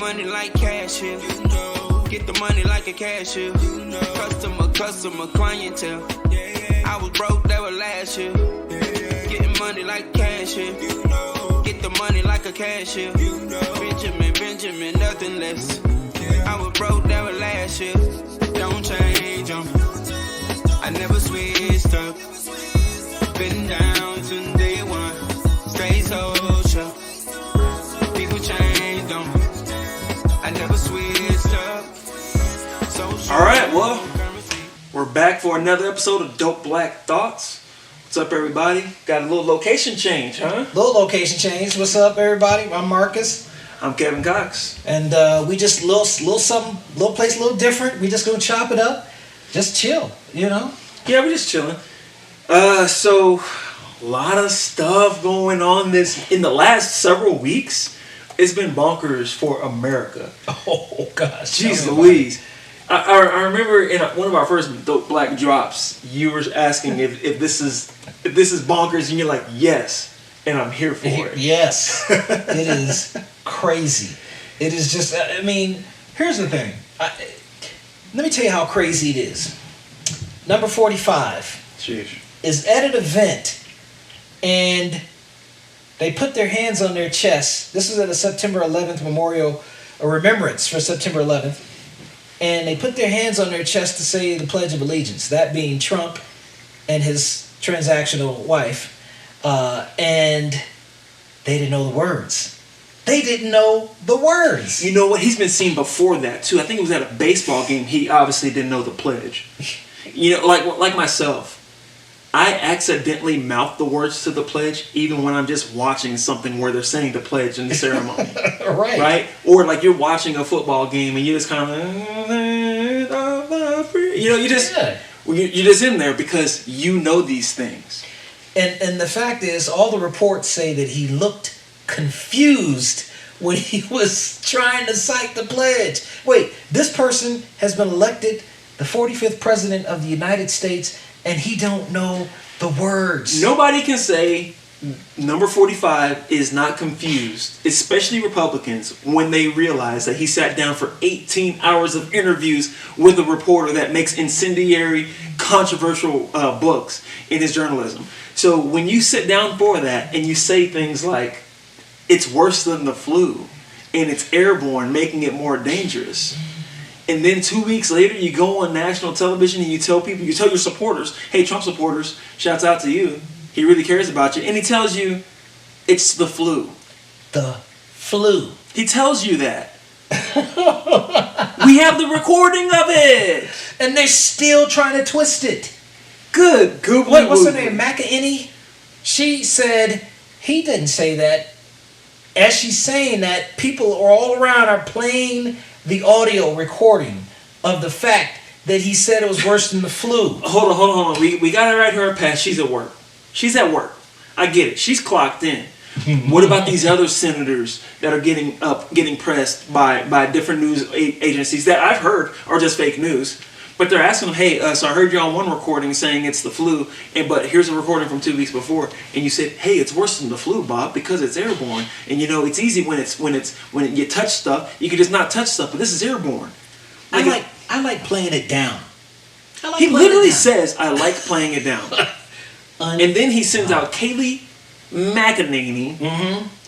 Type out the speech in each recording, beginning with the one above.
money like cashier. Get the money like a cashier. Customer, clientele. I was broke, that was last year. Getting money like cashier. Get the money like a cashier. Benjamin, nothing less. I was broke, that was last year. Don't change on me. I never switched up. Been down since day one. Stay social. People change on me. I never switched up. Alright, well, we're back for another episode of Dope Black Thoughts. What's up, everybody? Got a little location change, huh? Little location change. What's up, everybody? I'm Marques. I'm Kevin Cox. And we just little place, a little different. We just gonna chop it up. Just chill, you know? Yeah, we're just chilling. So a lot of stuff going on in the last several weeks. It's been bonkers for America. Oh gosh. Jeez Louise. I remember in one of our first Dope Black drops, you were asking if this is bonkers, and you're like, yes, and I'm here for it. Yes, it is crazy. It is just. I mean, here's the thing. Let me tell you how crazy it is. Number 45 Sheesh. is at an event, and they put their hands on their chests. This was at a September 11th memorial, a remembrance for September 11th. And they put their hands on their chest to say the Pledge of Allegiance, that being Trump and his transactional wife. And they didn't know the words. They didn't know the words. You know what? He's been seen before that, too. I think it was at a baseball game. He obviously didn't know the pledge. You know, like myself. I accidentally mouth the words to the pledge even when I'm just watching something where they're saying the pledge in the ceremony. Right. Right? Or like you're watching a football game and you just kind of, you know, you're just in there because you know these things. And the fact is, all the reports say that he looked confused when he was trying to cite the pledge. Wait, this person has been elected the 45th president of the United States, and he don't know the words. Nobody can say number 45 is not confused, especially Republicans, when they realize that he sat down for 18 hours of interviews with a reporter that makes incendiary, controversial books in his journalism. So when you sit down for that and you say things like, it's worse than the flu, and it's airborne, making it more dangerous, and then 2 weeks later, you go on national television and you tell your supporters, hey, Trump supporters, shouts out to you. He really cares about you. And he tells you it's the flu. The flu. He tells you that. We have the recording of it. And they're still trying to twist it. Good. What's her name? McEnany? She said he didn't say that. As she's saying that, people all around are playing the audio recording of the fact that he said it was worse than the flu. Hold on. We got it right here, Pat. She's at work. I get it. She's clocked in. What about these other senators that are getting pressed by different news agencies that I've heard are just fake news? But they're asking them, hey, so I heard you on one recording saying it's the flu, but here's a recording from 2 weeks before, and you said, hey, it's worse than the flu, Bob, because it's airborne. And you know, it's easy when you touch stuff, you can just not touch stuff, but this is airborne. I like playing it down. He literally says, I like playing it down. And then he sends out Kayleigh McEnany,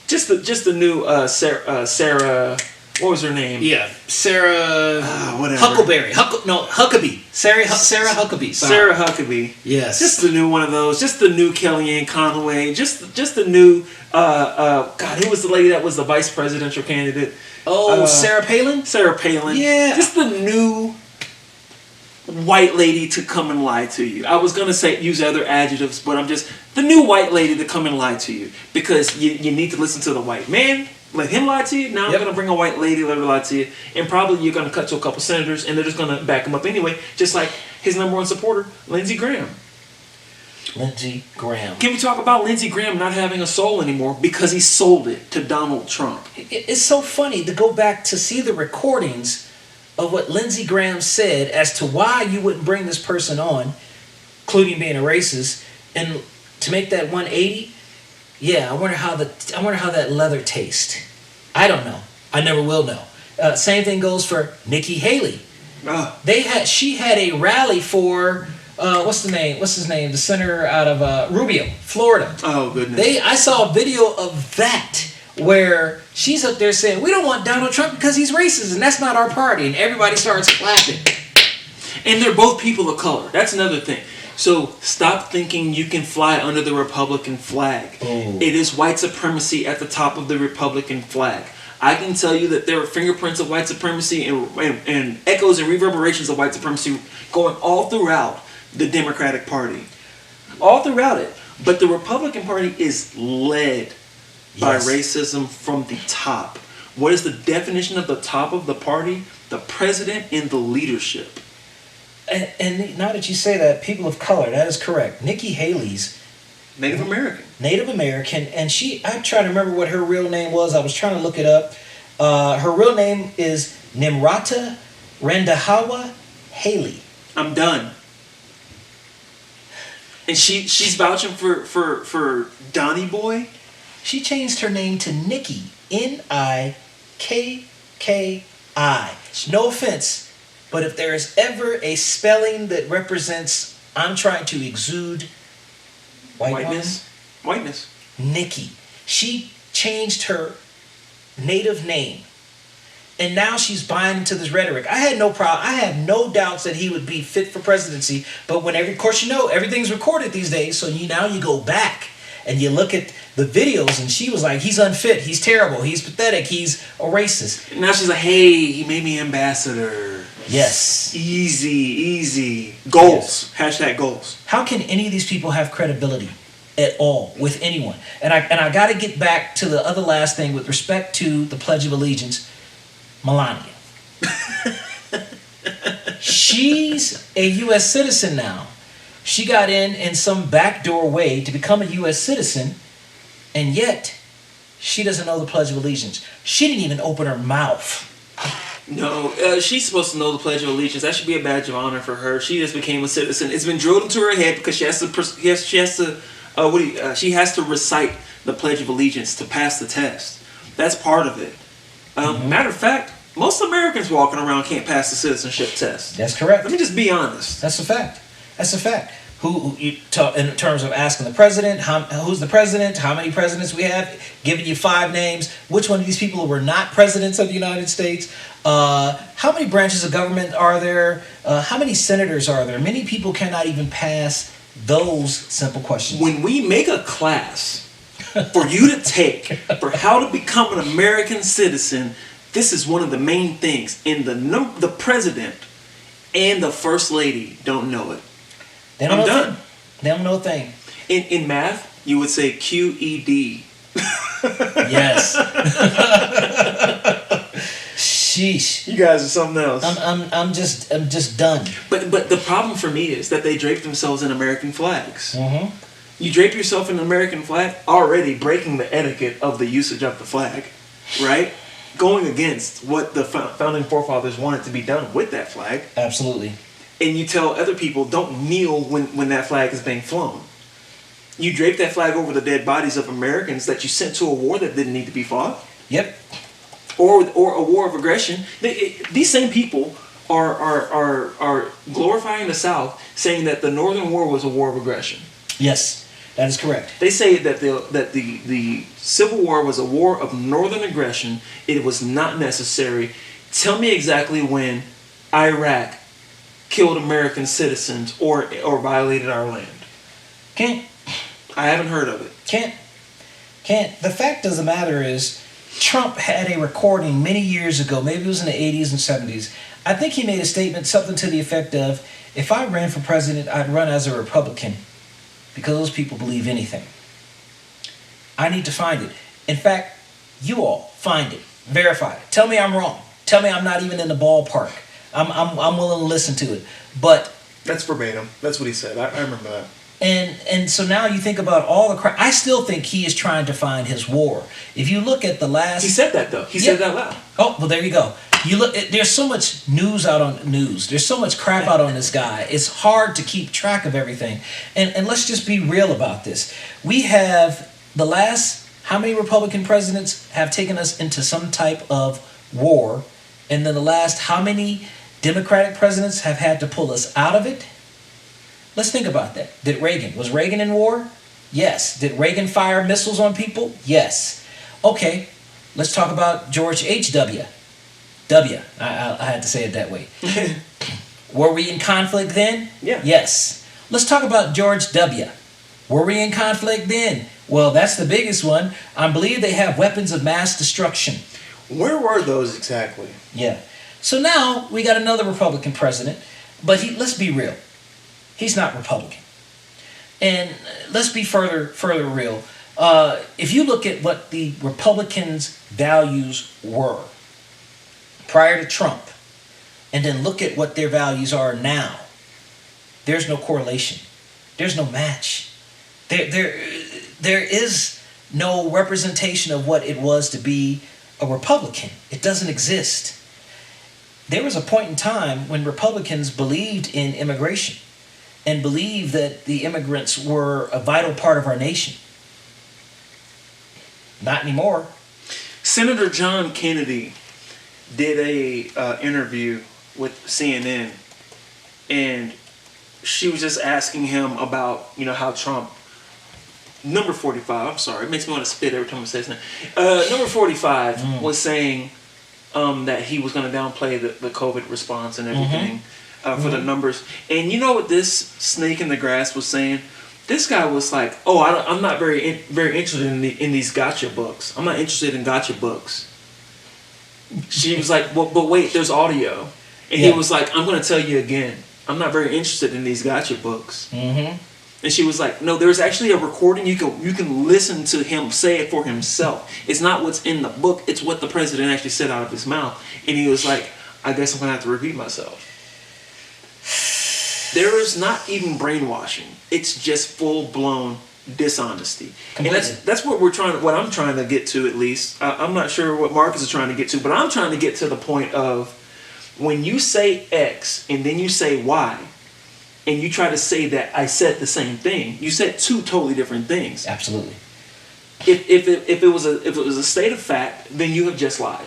just the new Sarah. What was her name? Yeah, Sarah. Whatever. Huckabee. Sarah Huckabee. Sorry. Sarah Huckabee. Yes. Just the new one of those. Just the new Kellyanne Conway. Just the new. God, who was the lady that was the vice presidential candidate? Oh, Sarah Palin. Sarah Palin. Yeah. Just the new white lady to come and lie to you. I was gonna use other adjectives, but I'm just the new white lady to come and lie to you because you need to listen to the white man. Let him lie to you. Now I'm going to bring a white lady, let her lie to you. And probably you're going to cut to a couple senators and they're just going to back him up anyway. Just like his number one supporter, Lindsey Graham. Lindsey Graham. Can we talk about Lindsey Graham not having a soul anymore because he sold it to Donald Trump? It's so funny to go back to see the recordings of what Lindsey Graham said as to why you wouldn't bring this person on, including being a racist, and to make that 180. Yeah, I wonder how that leather tastes. I don't know. I never will know. Same thing goes for Nikki Haley. Oh. She had a rally for what's his name? The senator out of Rubio, Florida. Oh goodness. I saw a video of that where she's up there saying, we don't want Donald Trump because he's racist and that's not our party, and everybody starts clapping. And they're both people of color. That's another thing. So stop thinking you can fly under the Republican flag. Oh. It is white supremacy at the top of the Republican flag. I can tell you that there are fingerprints of white supremacy and echoes and reverberations of white supremacy going all throughout the Democratic Party. All throughout it. But the Republican Party is led by racism from the top. What is the definition of the top of the party? The president and the leadership. And now that you say that, people of color, that is correct. Nikki Haley's Native American. Native American, and I'm trying to remember what her real name was. I was trying to look it up. Her real name is Nimrata Randhawa Haley. I'm done. And she's vouching for Donnie Boy. She changed her name to Nikki, Nikki. No offense, but if there is ever a spelling that represents I'm trying to exude whiteness, Nikki. She changed her native name. And now she's buying into this rhetoric. I had no problem. I had no doubts that he would be fit for presidency. But of course, everything's recorded these days. So now you go back and you look at the videos, and she was like, he's unfit, he's terrible, he's pathetic, he's a racist. And now she's like, hey, he made me ambassador. Yes. Easy. Goals. Yes. # goals. How can any of these people have credibility at all with anyone? And I got to get back to the other last thing with respect to the Pledge of Allegiance. Melania. She's a U.S. citizen now. She got in some backdoor way to become a U.S. citizen, and yet she doesn't know the Pledge of Allegiance. She didn't even open her mouth. No, she's supposed to know the Pledge of Allegiance. That should be a badge of honor for her. She just became a citizen. It's been drilled into her head because she has to recite the Pledge of Allegiance to pass the test. That's part of it. Matter of fact, most Americans walking around can't pass the citizenship test. That's correct. Let me just be honest. That's a fact. Who you talk in terms of asking the president, who's the president, how many presidents we have, giving you 5 names, which one of these people were not presidents of the United States, how many branches of government are there, how many senators are there? Many people cannot even pass those simple questions. When we make a class for you to take for how to become an American citizen, this is one of the main things. And the president and the first lady don't know it. They don't know They don't know a thing. In math, you would say QED. Yes. Sheesh. You guys are something else. I'm just done. But the problem for me is that they drape themselves in American flags. Mm-hmm. You drape yourself in an American flag, already breaking the etiquette of the usage of the flag, right? Going against what the founding forefathers wanted to be done with that flag. Absolutely. And you tell other people, don't kneel when that flag is being flown. You drape that flag over the dead bodies of Americans that you sent to a war that didn't need to be fought. Yep. Or a war of aggression. These same people are glorifying the South, saying that the Northern War was a war of aggression. Yes, that is correct. They say that the Civil War was a war of Northern aggression. It was not necessary. Tell me exactly when Iraq killed American citizens or violated our land. Can't. I haven't heard of it. Can't. The fact of the matter is, Trump had a recording many years ago, maybe it was in the 80s and 70s. I think he made a statement, something to the effect of, if I ran for president, I'd run as a Republican, because those people believe anything. I need to find it. In fact, you all find it, verify it. Tell me I'm wrong. Tell me I'm not even in the ballpark. I'm willing to listen to it. But that's verbatim. That's what he said. I remember that. And so now you think about all the crap. I still think he is trying to find his war. If you look at the last... He said that, though. He said that loud. Oh, well, there you go. You look. There's so much news out on news. There's so much crap out on this guy. It's hard to keep track of everything. And let's just be real about this. We have the last... How many Republican presidents have taken us into some type of war And then the last, how many Democratic presidents have had to pull us out of it? Let's think about that. Was Reagan in war? Yes. Did Reagan fire missiles on people? Yes. Okay, let's talk about George H.W. I had to say it that way. Were we in conflict then? Yeah. Yes. Let's talk about George W. Were we in conflict then? Well, that's the biggest one. I believe they have weapons of mass destruction. Where were those exactly? Yeah. So now we got another Republican president, but let's be real. He's not Republican. And let's be further real. If you look at what the Republicans' values were prior to Trump, and then look at what their values are now, there's no correlation. There's no match. There is no representation of what it was to be a Republican. It doesn't exist. There was a point in time when Republicans believed in immigration and believed that the immigrants were a vital part of our nation. Not anymore. Senator John Kennedy did a interview with CNN, and she was just asking him about, how Trump, number 45, I'm sorry, it makes me want to spit every time I say his name. Number 45 was saying that he was going to downplay the COVID response and everything for the numbers. And you know what this snake in the grass was saying? This guy was like, I'm not very interested in these gotcha books. I'm not interested in gotcha books. She was like, but wait, there's audio. And he was like, I'm going to tell you again. I'm not very interested in these gotcha books. Mm-hmm. And she was like, no, there's actually a recording. You can listen to him say it for himself. It's not what's in the book. It's what the president actually said out of his mouth. And he was like, I guess I'm going to have to repeat myself. There is not even brainwashing. It's just full-blown dishonesty. Completely. And that's what I'm trying to get to, at least. I'm not sure what Marques is trying to get to, but I'm trying to get to the point of when you say X and then you say Y, and you try to say that I said the same thing, you said two totally different things. Absolutely. If it was a state of fact, then you have just lied.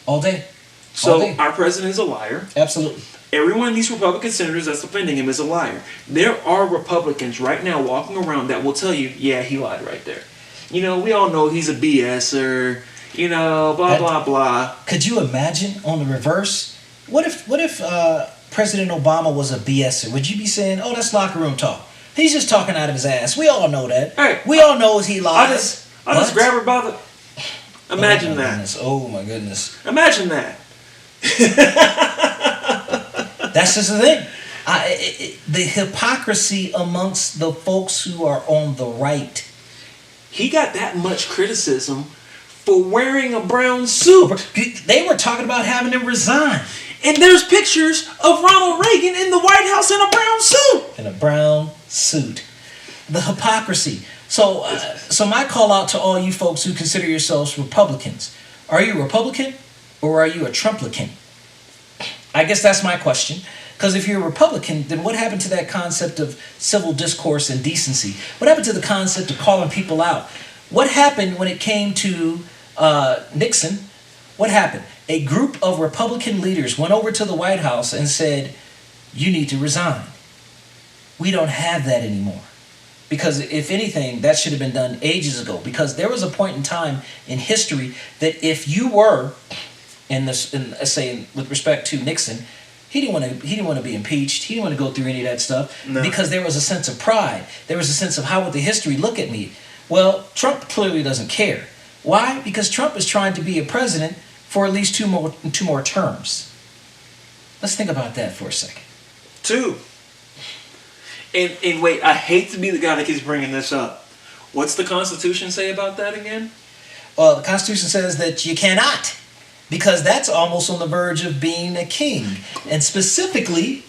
All day. So our president is a liar. Absolutely. Every one of these Republican senators that's offending him is a liar. There are Republicans right now walking around that will tell you, yeah, he lied right there. We all know he's a BSer, blah, blah. Could you imagine on the reverse? What if President Obama was a BSer? Would you be saying, oh, that's locker room talk? He's just talking out of his ass. We all know that. Hey, we all know he lies. I'll just grab her by the... Imagine that. Goodness. Oh, my goodness. Imagine that. That's just the thing. The hypocrisy amongst the folks who are on the right. He got that much criticism for wearing a brown suit. They were talking about having him resign. And there's pictures of Ronald Reagan in the White House in a brown suit. In a brown suit. The hypocrisy. So my call out to all you folks who consider yourselves Republicans. Are you a Republican or are you a Trumplican? I guess that's my question. Because if you're a Republican, then what happened to that concept of civil discourse and decency? What happened to the concept of calling people out? What happened when it came to Nixon? What happened? A group of Republican leaders went over to the White House and said, you need to resign. We don't have that anymore. Because if anything, that should have been done ages ago. Because there was a point in time in history that if you were, with respect to Nixon, he didn't want to be impeached. He didn't want to go through any of that stuff. No. Because there was a sense of pride. There was a sense of how would the history look at me. Well, Trump clearly doesn't care. Why? Because Trump is trying to be a president for at least two more terms. Let's think about that for a second. 2. And wait, I hate to be the guy that keeps bringing this up. What's the Constitution say about that again? Well, the Constitution says that you cannot, because that's almost on the verge of being a king. And specifically,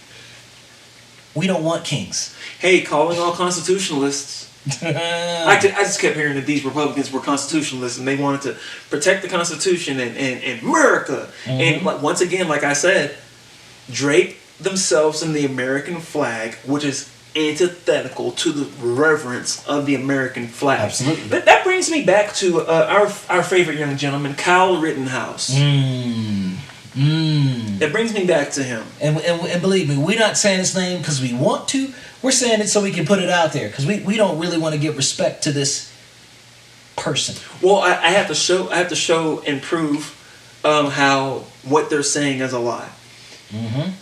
we don't want kings. Hey, calling all constitutionalists. I just kept hearing that these Republicans were constitutionalists and they wanted to protect the Constitution and America. Mm-hmm. And once again, like I said, drape themselves in the American flag, which is antithetical to the reverence of the American flag. Absolutely. That brings me back to our favorite young gentleman, Kyle Rittenhouse. It brings me back to him. And believe me, we're not saying his name because we want to. We're saying it so we can put it out there because we don't really want to give respect to this person. Well, I have to show and prove how what they're saying is a lie. Mm-hmm.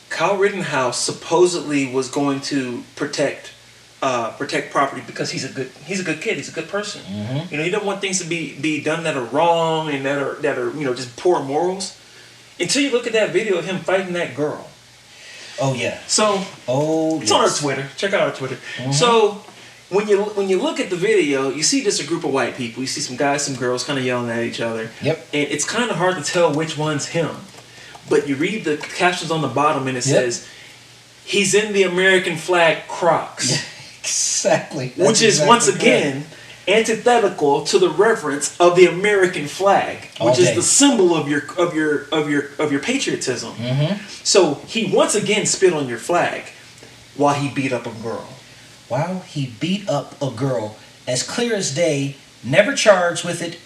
Kyle Rittenhouse supposedly was going to protect property because he's a good kid. He's a good person. Mm-hmm. You know, he doesn't want things to be done that are wrong and that are just poor morals. Until you look at that video of him fighting that girl. Oh yeah. So it's on our Twitter. Check out our Twitter. Mm-hmm. So when you look at the video, you see just a group of white people. You see some guys, some girls kind of yelling at each other. Yep. And it's kind of hard to tell which one's him. But you read the captions on the bottom and it says, "He's in the American flag Crocs." Yeah, exactly. Which is once again antithetical to the reverence of the American flag, which is the symbol of your patriotism. Mm-hmm. So he once again spit on your flag while he beat up a girl. Wow, he beat up a girl as clear as day, never charged with it,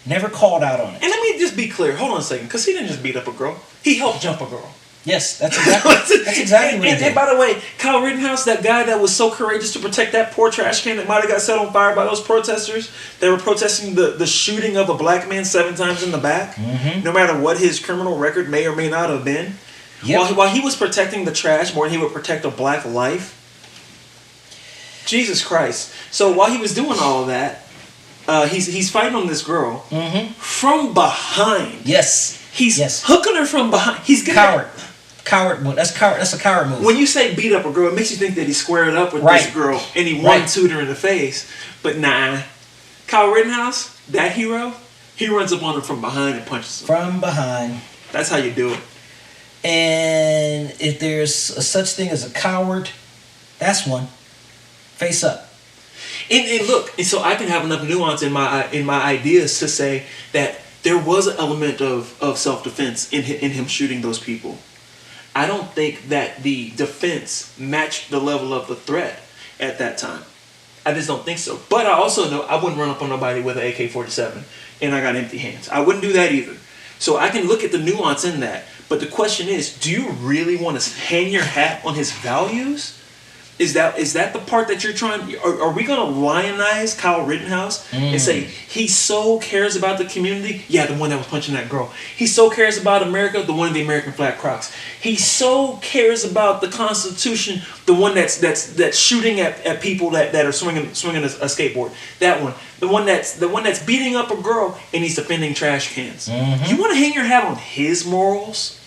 never called out on it. And let me just be clear, hold on a second, because he didn't just beat up a girl, he helped jump a girl. Yes, that's exactly what he did. And by the way, Kyle Rittenhouse, that guy that was so courageous to protect that poor trash can that might have got set on fire by those protesters that were protesting the shooting of a black man 7 times in the back, no matter what his criminal record may or may not have been. Yep. While he was protecting the trash more than he would protect a black life. Jesus Christ. So while he was doing all of that, he's fighting on this girl from behind. Yes. He's hooking her from behind. He's coward. Coward move. That's a coward move. When you say beat up a girl, it makes you think that he squared up with this girl and he one-twoed her in the face. But nah. Kyle Rittenhouse, that hero, he runs up on her from behind and punches her. From behind. That's how you do it. And if there's a such thing as a coward, that's one. Face up. And look, and so I can have enough nuance in my ideas to say that there was an element of self-defense in him shooting those people. I don't think that the defense matched the level of the threat at that time. I just don't think so. But I also know I wouldn't run up on nobody with an AK-47 and I got empty hands. I wouldn't do that either. So I can look at the nuance in that. But the question is, do you really want to hang your hat on his values? Is that the part that you're trying? Are we going to lionize Kyle Rittenhouse and say he so cares about the community? Yeah, the one that was punching that girl. He so cares about America, the one in the American flag Crocs. He so cares about the Constitution, the one that's shooting at people that are swinging a skateboard. That one, the one that's beating up a girl and he's defending trash cans. You want to hang your hat on his morals?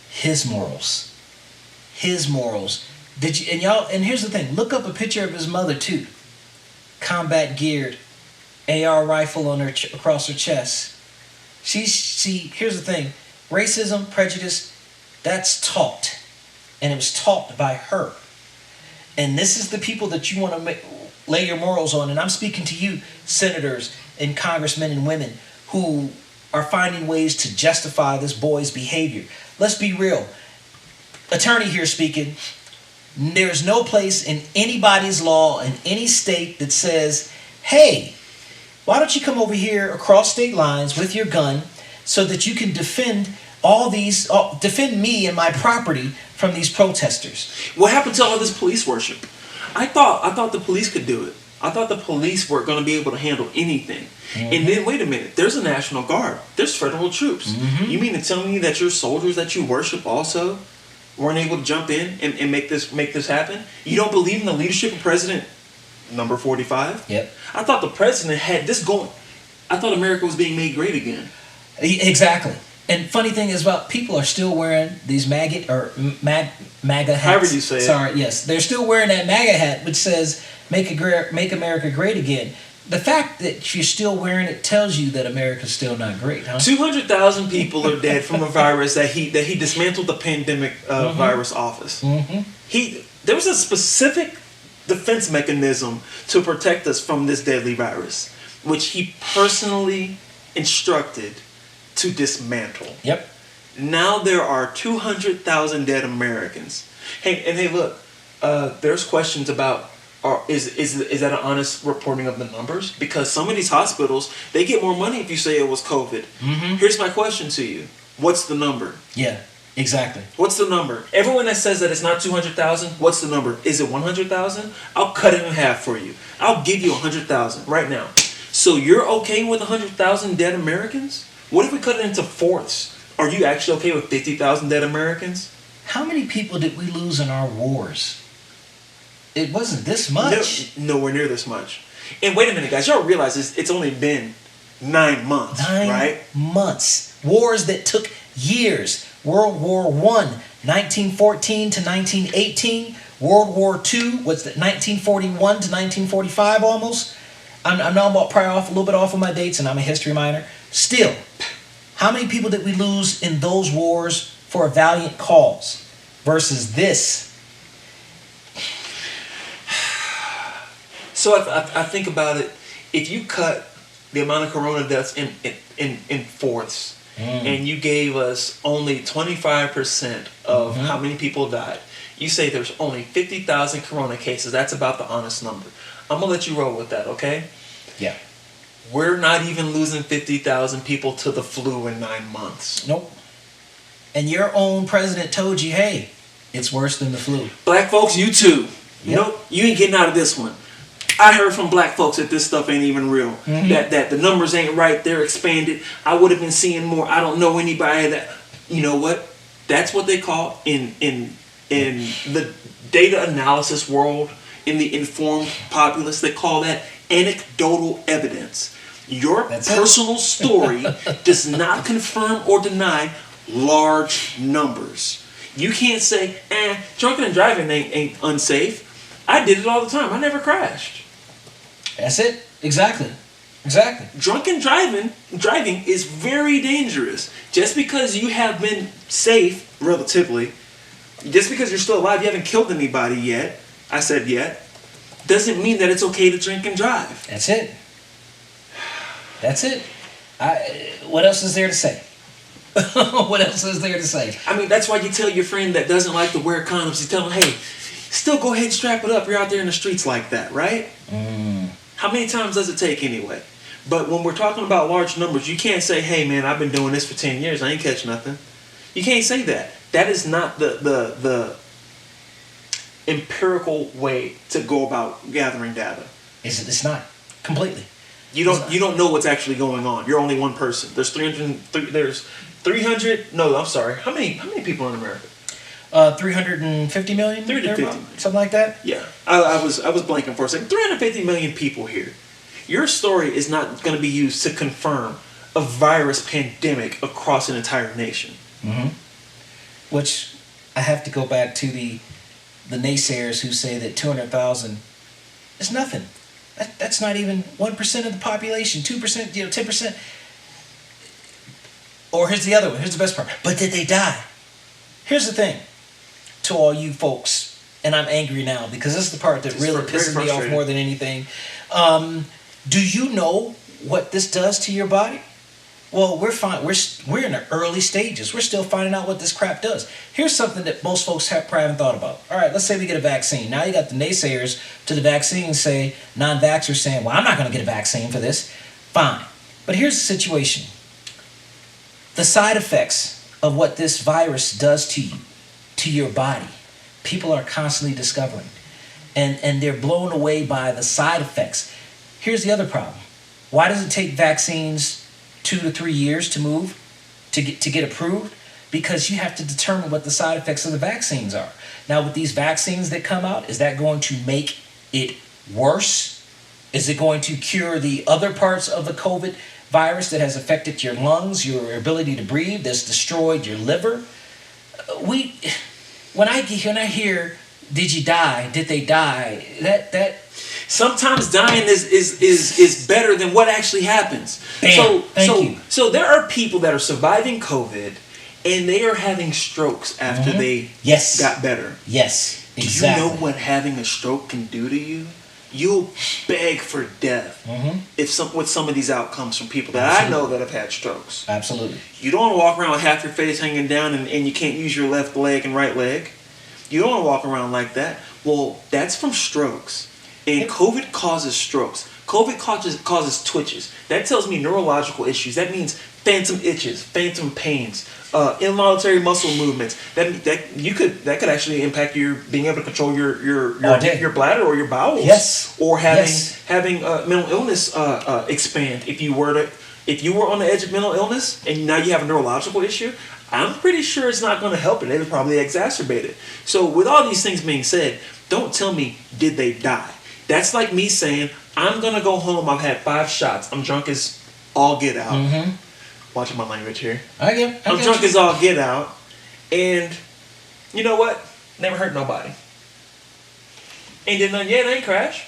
His morals. His morals. Did you and here's the thing, look up a picture of his mother too. Combat geared, AR rifle on her across her chest. Here's the thing, racism, prejudice, that's taught. And it was taught by her. And this is the people that you want to lay your morals on. And I'm speaking to you, senators and congressmen and women who are finding ways to justify this boy's behavior. Let's be real. Attorney here speaking. There's no place in anybody's law in any state that says, hey, why don't you come over here across state lines with your gun so that you can defend me and my property from these protesters? What happened to all this police worship? I thought the police could do it. I thought the police were going to be able to handle anything. And then wait a minute, there's a National Guard. There's federal troops. You mean to tell me that your soldiers that you worship also weren't able to jump in and make this happen? You don't believe in the leadership of President number 45? Yep. I thought the president had this going. I thought America was being made great again. Exactly. And funny thing is about people are still wearing these MAGA hats. However you say it. Sorry, yes. They're still wearing that MAGA hat which says make America great again. The fact that you're still wearing it tells you that America's still not great, huh? 200,000 people are dead from a virus that he dismantled the pandemic virus office. There was a specific defense mechanism to protect us from this deadly virus, which he personally instructed to dismantle. Yep. Now there are 200,000 dead Americans. Hey, look, there's questions about is that an honest reporting of the numbers? Because some of these hospitals, they get more money if you say it was COVID. Mm-hmm. Here's my question to you: what's the number? Yeah, exactly. What's the number? Everyone that says that it's not 200,000, what's the number? Is it 100,000? I'll cut it in half for you. I'll give you 100,000 right now. So you're okay with 100,000 dead Americans? What if we cut it into fourths? Are you actually okay with 50,000 dead Americans? How many people did we lose in our wars? It wasn't this much. Nowhere near this much. And wait a minute, guys. Y'all realize it's only been 9 months, right? 9 months. Wars that took years. World War I, 1914 to 1918. World War II, what's that, 1941 to 1945 almost. I'm probably off a little bit off of my dates, and I'm a history minor. Still, how many people did we lose in those wars for a valiant cause versus this? So I think about it. If you cut the amount of corona deaths in fourths, and you gave us only 25% of how many people died, you say there's only 50,000 corona cases. That's about the honest number. I'm gonna let you roll with that, okay? Yeah. We're not even losing 50,000 people to the flu in 9 months. Nope. And your own president told you, hey, it's worse than the flu. Black folks, you too. Yep. Nope, you ain't getting out of this one. I heard from black folks that this stuff ain't even real. Mm-hmm. That the numbers ain't right. They're expanded. I would have been seeing more. I don't know anybody that. You know what? That's what they call in the data analysis world, in the informed populace, they call that anecdotal evidence. Your personal story does not confirm or deny large numbers. You can't say, drunken and driving ain't unsafe. I did it all the time. I never crashed. That's it. Exactly. Drunken driving is very dangerous. Just because you have been safe, relatively, just because you're still alive, you haven't killed anybody yet, I said yet, doesn't mean that it's okay to drink and drive. That's it. What else is there to say? What else is there to say? I mean, that's why you tell your friend that doesn't like to wear condoms, you tell him, hey, still go ahead and strap it up. You're out there in the streets like that, right? How many times does it take anyway? But when we're talking about large numbers, you can't say, hey, man, I've been doing this for 10 years. I ain't catch nothing. You can't say that. That is not the empirical way to go about gathering data. It's not. Completely. You don't know what's actually going on. You're only one person. There's 300. No, I'm sorry. How many people in America? 350 million? 350 million. Something like that? Yeah. I was blanking for a second. 350 million people here. Your story is not going to be used to confirm a virus pandemic across an entire nation. Mm-hmm. Which I have to go back to the naysayers who say that 200,000 is nothing. That's not even 1% of the population, 2%, 10%. Or here's the other one. Here's the best part. But did they die? Here's the thing. To all you folks, and I'm angry now because this is the part that really pisses me off more than anything. Do you know what this does to your body? Well, we're fine. We're in the early stages. We're still finding out what this crap does. Here's something that most folks probably haven't thought about. All right, let's say we get a vaccine. Now you got the naysayers to the vaccine say, non-vaxxers saying, well, I'm not going to get a vaccine for this. Fine. But here's the situation. The side effects of what this virus does to you, to your body, people are constantly discovering. And they're blown away by the side effects. Here's the other problem. Why does it take vaccines 2 to 3 years to get approved? Because you have to determine what the side effects of the vaccines are. Now, with these vaccines that come out, is that going to make it worse? Is it going to cure the other parts of the COVID virus that has affected your lungs, your ability to breathe, that's destroyed your liver? When I hear, did you die? Did they die? That sometimes dying is better than what actually happens. Bam. Thank you. So there are people that are surviving COVID and they are having strokes after they got better. Yes, exactly. Do you know what having a stroke can do to you? You'll beg for death with some of these outcomes from people that I know that have had strokes. Absolutely. You don't want to walk around with half your face hanging down and you can't use your left leg and right leg. You don't want to walk around like that. Well, that's from strokes. And COVID causes strokes. COVID causes twitches. That tells me neurological issues. That means phantom itches, phantom pains, involuntary muscle movements. That could actually impact your being able to control your bladder or your bowels. Yes. Or having mental illness expand. If you were on the edge of mental illness and now you have a neurological issue, I'm pretty sure it's not going to help it. It would probably exacerbate it. So with all these things being said, don't tell me, did they die? That's like me saying, I'm going to go home, I've had 5 shots, I'm drunk as all get out. Mm-hmm. Watching my language here. I'm drunk as all get out. And you know what? Never hurt nobody. Ain't did nothing yet, ain't crash.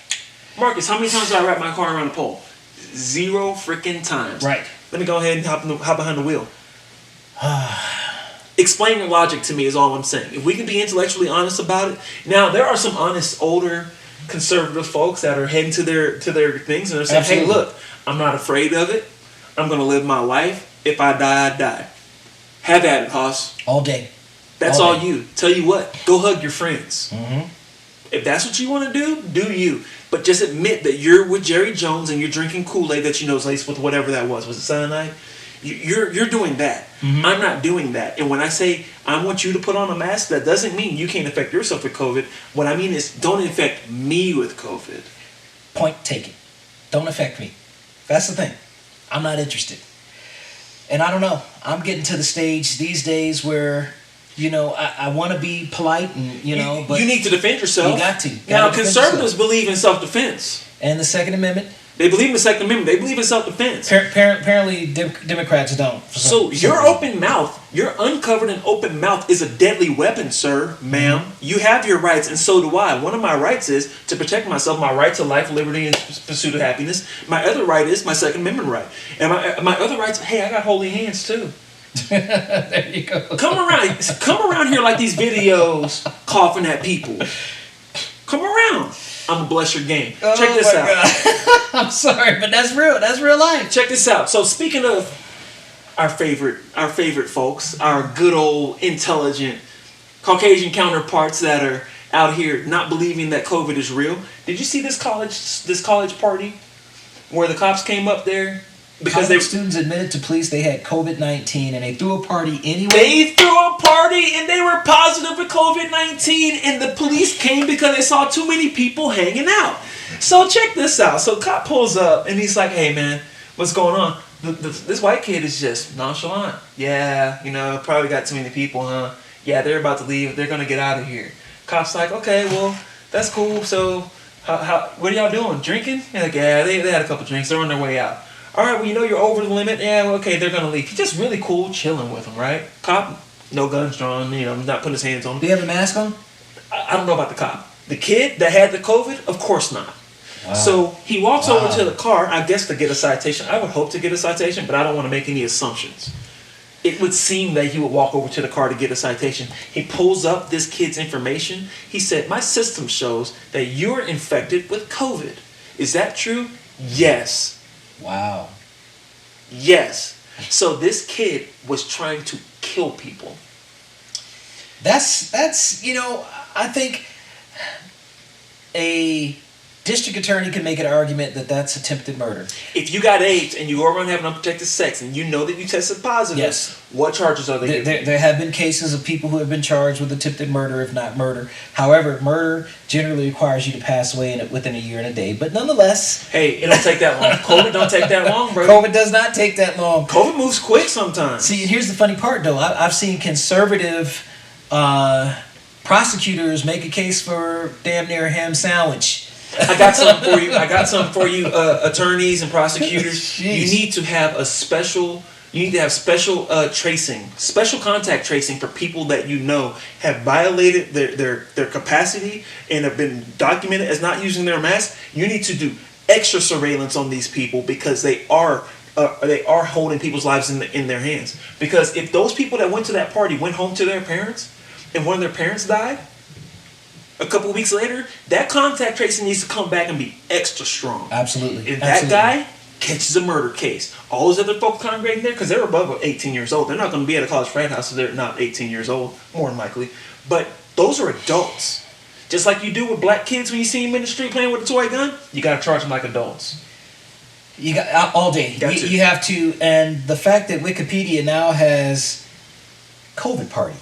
Marcus, how many times did I wrap my car around the pole? 0 freaking times. Right. Let me go ahead and hop behind the wheel. Explain your logic to me is all I'm saying. If we can be intellectually honest about it. Now, there are some honest, older, conservative folks that are heading to their things and they're saying, Absolutely. hey, look, I'm not afraid of it. I'm going to live my life. If I die, I die. Have at it, Hoss. All day. That's all you. Tell you what, go hug your friends. Mm-hmm. If that's what you want to do you. But just admit that you're with Jerry Jones and you're drinking Kool-Aid that you know is laced with whatever that was. Was it cyanide? You're doing that. Mm-hmm. I'm not doing that. And when I say I want you to put on a mask, that doesn't mean you can't infect yourself with COVID. What I mean is don't infect me with COVID. Point taken. Don't affect me. That's the thing. I'm not interested. And I don't know. I'm getting to the stage these days where, I want to be polite and, but... You need to defend yourself. You got to. Now, conservatives believe in self-defense. And the Second Amendment? They believe in the Second Amendment. They believe in self-defense. Apparently, Democrats don't. So your open mouth, your uncovered and open mouth is a deadly weapon, sir, ma'am. Mm-hmm. You have your rights, and so do I. One of my rights is to protect myself, my right to life, liberty, and pursuit of happiness. My other right is my Second Amendment right. And my other rights, hey, I got holy hands, too. There you go. Come around here like these videos coughing at people. Come around. I'm gonna bless your game. Check this out. God. I'm sorry, but that's real. That's real life. Check this out. So speaking of our favorite folks, our good old intelligent Caucasian counterparts that are out here not believing that COVID is real. Did you see this college party where the cops came up there? Because students admitted to police they had COVID-19 and they threw a party anyway. They threw a party and they were positive with COVID-19 and the police came because they saw too many people hanging out. So check this out. So cop pulls up and he's like, hey man, what's going on? This white kid is just nonchalant. Yeah, probably got too many people, huh? Yeah, they're about to leave. They're going to get out of here. Cop's like, okay, well, that's cool. So what are y'all doing? Drinking? You're like, yeah, they had a couple drinks. They're on their way out. All right, well, you're over the limit. Yeah, well, okay, they're going to leave. He's just really cool chilling with them, right? Cop, no guns drawn, not putting his hands on them. Do you have a mask on? I don't know about the cop. The kid that had the COVID, of course not. Wow. So he walks over to the car, I guess to get a citation. I would hope to get a citation, but I don't want to make any assumptions. It would seem that he would walk over to the car to get a citation. He pulls up this kid's information. He said, my system shows that you're infected with COVID. Is that true? Yes. Wow. Yes. So this kid was trying to kill people. That's I think a district attorney can make an argument that that's attempted murder. If you got AIDS and you go around having unprotected sex and you know that you tested positive, yes. What charges are they giving? There have been cases of people who have been charged with attempted murder, if not murder. However, murder generally requires you to pass away within a year and a day. But nonetheless... Hey, it don't take that long. COVID don't take that long, bro. COVID does not take that long. COVID moves quick sometimes. See, here's the funny part, though. I've seen conservative prosecutors make a case for damn near a ham sandwich. I got something for you, attorneys and prosecutors. You need to have special tracing, special contact tracing for people that have violated their capacity and have been documented as not using their mask. You need to do extra surveillance on these people because they are holding people's lives in their hands. Because if those people that went to that party went home to their parents and one of their parents died, a couple weeks later, that contact tracing needs to come back and be extra strong. Absolutely. If that guy catches a murder case, all those other folks congregating there, because they're above 18 years old, they're not going to be at a college frat house if they're not 18 years old, more than likely. But those are adults. Just like you do with black kids when you see them in the street playing with a toy gun, you gotta charge them like adults. You got all day. You have to, and the fact that Wikipedia now has COVID party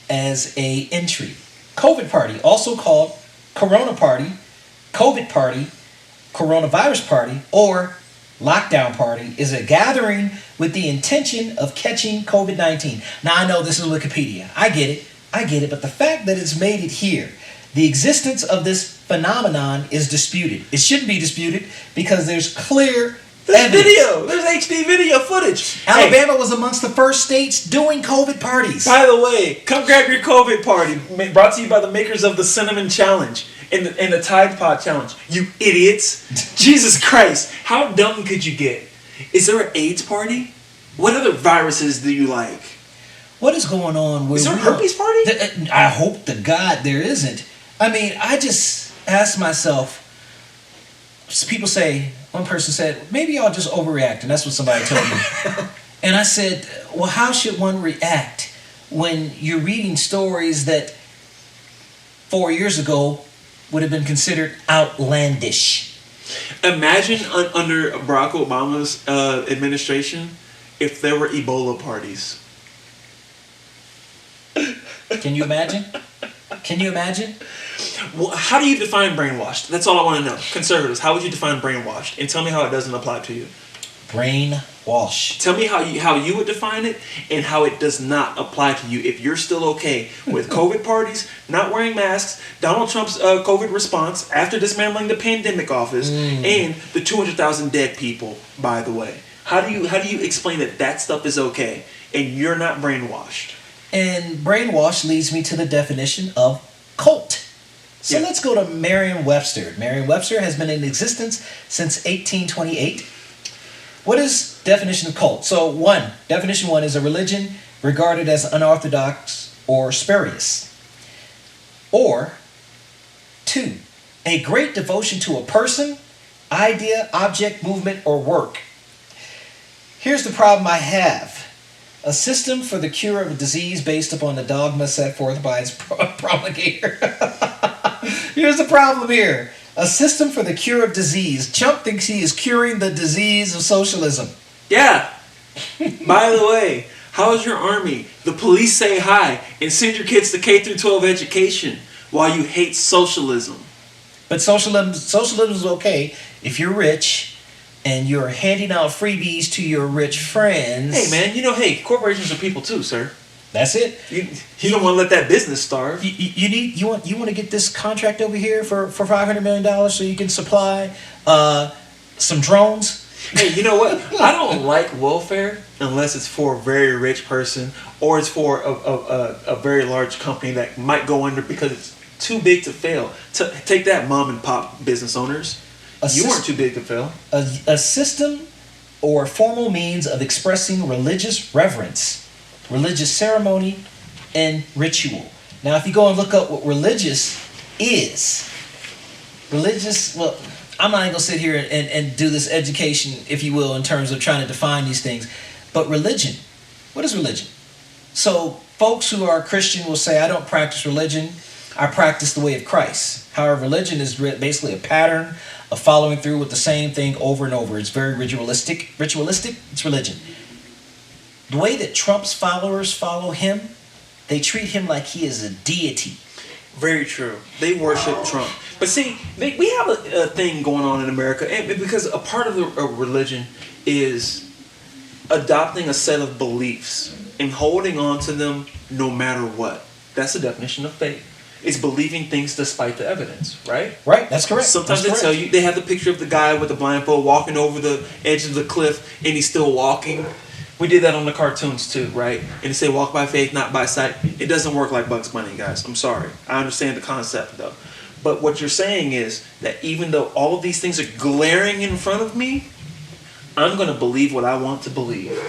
as a entry. COVID party, also called Corona party, COVID party, coronavirus party, or lockdown party, is a gathering with the intention of catching COVID-19. Now I know this is Wikipedia. I get it, but the fact that it's made it here, the existence of this phenomenon is disputed. It shouldn't be disputed because there's clear evidence. Video. There's HD video footage. Alabama was amongst the first states doing COVID parties. By the way, come grab your COVID party. Brought to you by the makers of the Cinnamon Challenge and the Tide Pod Challenge. You idiots. Jesus Christ. How dumb could you get? Is there an AIDS party? What other viruses do you like? What is going on? Is there a herpes party? I hope to God there isn't. I mean, I just ask myself, people say, one person said, maybe I'll just overreact, and that's what somebody told me. And I said, well, how should one react when you're reading stories that 4 years ago would have been considered outlandish? Imagine under Barack Obama's administration if there were Ebola parties. Can you imagine? Can you imagine? Well, how do you define brainwashed? That's all I want to know. Conservatives, how would you define brainwashed? And tell me how it doesn't apply to you. Brainwash. Tell me how you would define it and how it does not apply to you if you're still okay with COVID parties, not wearing masks, Donald Trump's COVID response after dismantling the pandemic office, and the 200,000 dead people, by the way. How do you explain that stuff is okay and you're not brainwashed? And brainwash leads me to the definition of cult. So let's go to Merriam-Webster. Merriam-Webster has been in existence since 1828. What is definition of cult? So definition one is a religion regarded as unorthodox or spurious. Or 2, a great devotion to a person, idea, object, movement, or work. Here's the problem I have. A system for the cure of a disease based upon the dogma set forth by its promulgator. Here's the problem here. A system for the cure of disease. Chump thinks he is curing the disease of socialism. Yeah. By the way, how's your army? The police say hi and send your kids to K through 12 education while you hate socialism. But socialism is okay if you're rich and you're handing out freebies to your rich friends. Hey man, corporations are people too, sir. That's it. You don't want to let that business starve. You want to get this contract over here for $500 million so you can supply some drones. Hey, you know what? I don't like welfare unless it's for a very rich person or it's for a very large company that might go under because it's too big to fail. Take that, mom and pop business owners. You weren't too big to fail. A system or formal means of expressing religious reverence, religious ceremony, and ritual. Now, if you go and look up what religious is, well, I'm not even going to sit here and do this education, if you will, in terms of trying to define these things. But religion, what is religion? So folks who are Christian will say, I don't practice religion, I practice the way of Christ. However, religion is basically a pattern of following through with the same thing over and over. It's very ritualistic. It's religion. The way that Trump's followers follow him, they treat him like he is a deity. Very true. They worship Trump. But see, we have a thing going on in America, and because a part of the religion is adopting a set of beliefs and holding on to them no matter what. That's the definition of faith. It's believing things despite the evidence, right? Right, that's correct. Sometimes tell you, they have the picture of the guy with the blindfold walking over the edge of the cliff and he's still walking. We did that on the cartoons too, right? And they say walk by faith, not by sight. It doesn't work like Bugs Bunny, guys. I'm sorry. I understand the concept though. But what you're saying is that even though all of these things are glaring in front of me, I'm going to believe what I want to believe.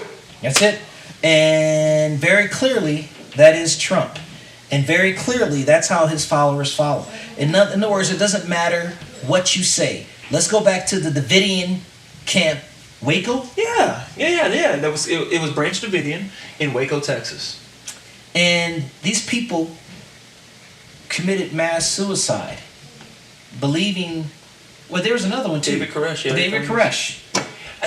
That's it. And very clearly, that is Trump. And very clearly, that's how his followers follow. In other words, it doesn't matter what you say. Let's go back to the Davidian camp, Waco. Yeah. It was Branch Davidian in Waco, Texas. And these people committed mass suicide, believing. Well, there was another one too. David Koresh. Yeah, David Koresh.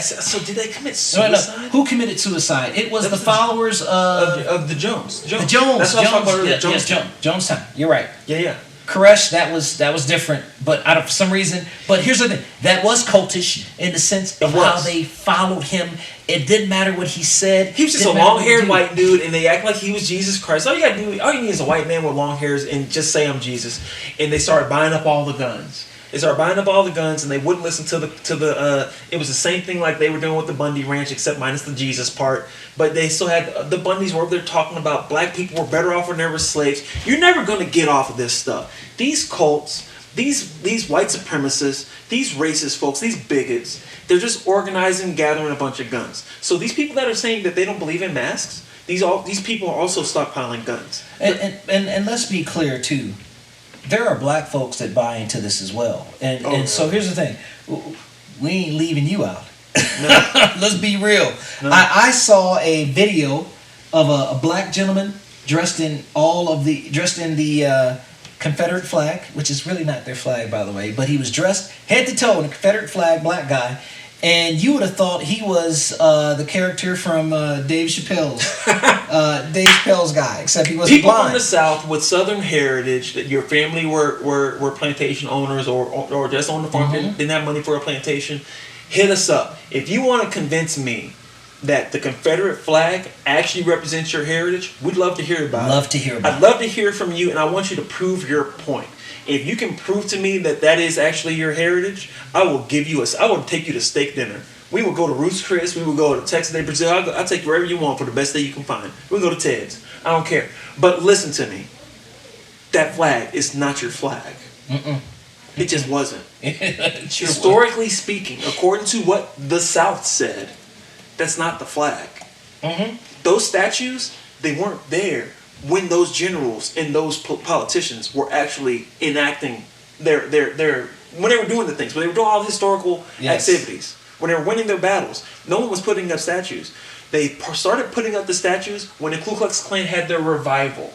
So did they commit No, no. suicide? Who committed suicide? It was the followers Of the Jones. the Jones. That's what I was talking about earlier. Jonestown. You're right. Yeah. Koresh, that was different, but for some reason. But here's the thing: that was cultish in the sense of how they followed him. It didn't matter what he said. He was just a long-haired white dude, and they act like he was Jesus Christ. All you need is a white man with long hairs, and just say I'm Jesus. And they started buying up all the guns. They started buying up all the guns, and they wouldn't listen to the. It was the same thing like they were doing with the Bundy Ranch, except minus the Jesus part. But they still had the Bundys were over there talking about black people were better off when they were slaves. You're never going to get off of this stuff. These cults, these white supremacists, these racist folks, these bigots, they're just organizing, gathering a bunch of guns. So these people that are saying that they don't believe in masks, these people are also stockpiling guns. And let's be clear too. There are black folks that buy into this as well. So here's the thing. We ain't leaving you out. No. Let's be real. No. I saw a video of a black gentleman dressed in the Confederate flag, which is really not their flag, by the way, but he was dressed head to toe in a Confederate flag, black guy. And you would have thought he was the character from Dave Chappelle's guy, except he wasn't blind. People blind. from the South with Southern heritage, that your family were plantation owners or just on the farm, didn't have money for a plantation, hit us up. If you want to convince me that the Confederate flag actually represents your heritage, we'd love to hear about it. I'd love to hear from you, and I want you to prove your point. If you can prove to me that is actually your heritage, I will take you to steak dinner. We will go to Ruth's Chris. We will go to Texas de Brazil. I'll take you wherever you want for the best that you can find. We'll go to Ted's. I don't care. But listen to me. That flag is not your flag. It just wasn't. Historically speaking, according to what the South said, that's not the flag. Those statues, they weren't there when those generals and those politicians were actually enacting when they were doing the things, when they were doing all the historical activities, when they were winning their battles. No one was putting up statues. They started putting up the statues when the Ku Klux Klan had their revival.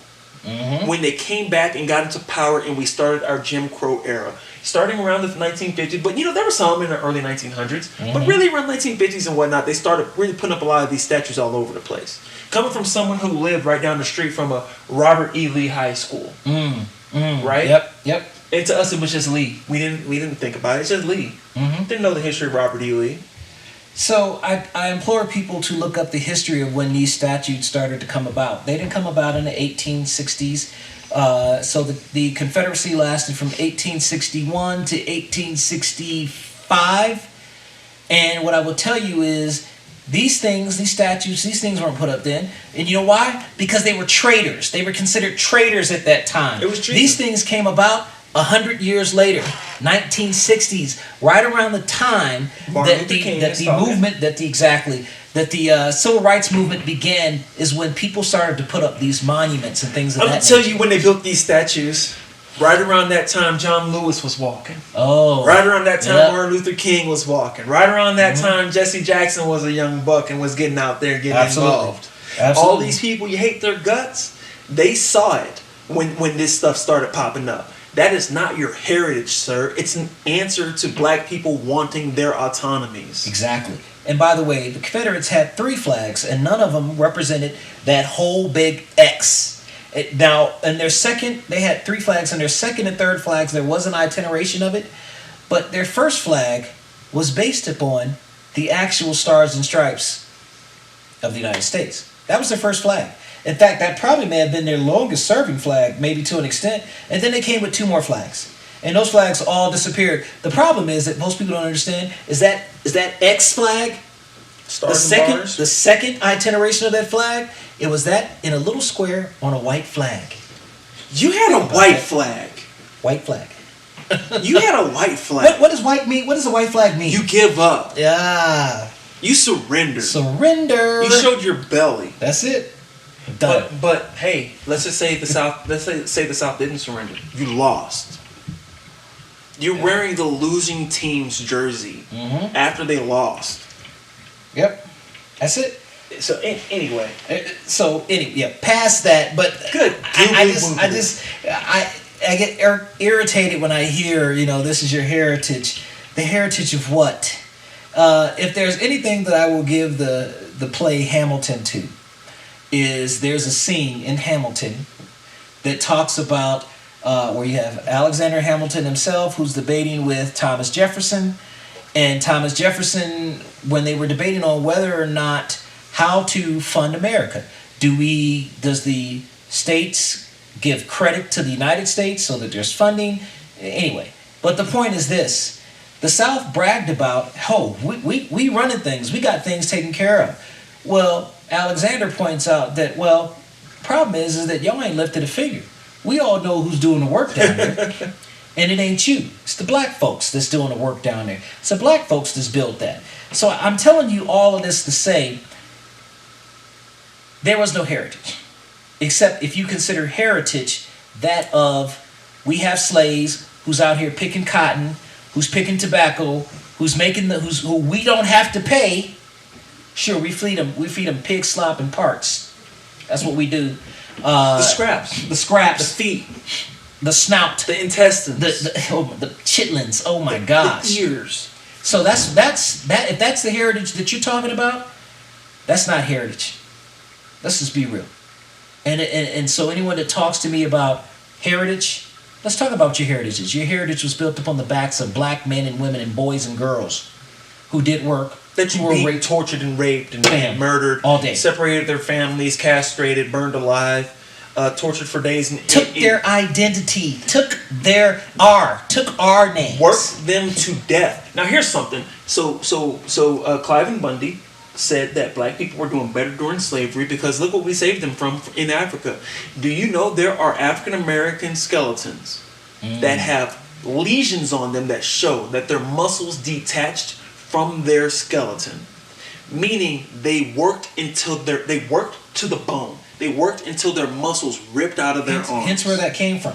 When they came back and got into power and we started our Jim Crow era. Starting around the 1950s, but there were some in the early 1900s, but really around 1950s and whatnot, they started really putting up a lot of these statues all over the place. Coming from someone who lived right down the street from a Robert E. Lee High School. Right? Yep. And to us it was just Lee. We didn't think about it. It's just Lee. Didn't know the history of Robert E. Lee. So I implore people to look up the history of when these statutes started to come about. They didn't come about in the 1860s. So the Confederacy lasted from 1861 to 1865. And what I will tell you is these statues weren't put up then. And you know why? Because they were traitors. They were considered traitors at that time. These things came about 100 years later, 1960s, right around the time that the civil rights movement began, is when people started to put up these monuments and things of that nature. I'm going to tell you when they built these statues. Right around that time, John Lewis was walking. Oh. Right around that time, Martin Luther King was walking. Right around that time, Jesse Jackson was a young buck and was getting out there getting involved. Absolutely. All these people, you hate their guts, they saw it when this stuff started popping up. That is not your heritage, sir. It's an answer to black people wanting their autonomies. Exactly. And by the way, the Confederates had 3 flags, and none of them represented that whole big X. Now, in their second, they had 3 flags. In their second and third flags, there was an itineration of it. But their first flag was based upon the actual stars and stripes of the United States. That was their first flag. In fact, that probably may have been their longest serving flag, maybe to an extent. And then they came with 2 more flags. And those flags all disappeared. The problem is that most people don't understand is that X flag, the second itineration of that flag, it was that in a little square on a white flag. You had a white flag. White flag. You had a white flag. What does white mean? What does a white flag mean? You give up. Yeah. You surrendered. Surrender. You showed your belly. That's it. Done. But hey, let's just say the South. Let's say the South didn't surrender. You lost. You're wearing the losing team's jersey after they lost. Yep. That's it. So anyway. Past that, but good. I get irritated when I hear, this is your heritage. The heritage of what? If there's anything that I will give the play Hamilton to, is there's a scene in Hamilton that talks about where you have Alexander Hamilton himself, who's debating with Thomas Jefferson. And Thomas Jefferson, when they were debating on whether or not how to fund America. Does the states give credit to the United States so that there's funding? Anyway, but the point is this. The South bragged about, we running things. We got things taken care of. Well, Alexander points out that, problem is that y'all ain't lifted a figure. We all know who's doing the work down there. And it ain't you. It's the black folks that's doing the work down there. It's the black folks that's built that. So I'm telling you all of this to say there was no heritage. Except if you consider heritage that of we have slaves who's out here picking cotton, who's picking tobacco, who's making who we don't have to pay. Sure, we feed them pig slop and parts. That's what we do. The scraps. The feet. The snout, the intestines, the chitlins. Oh my gosh! The ears. So that's that. If that's the heritage that you're talking about, that's not heritage. Let's just be real. And so anyone that talks to me about heritage, let's talk about your heritages. Your heritage was built upon the backs of black men and women and boys and girls who did work. That you beat, tortured, and raped, and murdered all day. Separated their families, castrated, burned alive. Tortured for days and took their identity, took our names, worked them to death. Now here's something. So Cliven Bundy said that black people were doing better during slavery because look what we saved them from in Africa. Do you know there are African American skeletons that have lesions on them that show that their muscles detached from their skeleton, meaning they worked to the bone. They worked until their muscles ripped out of their arms. Hence where that came from.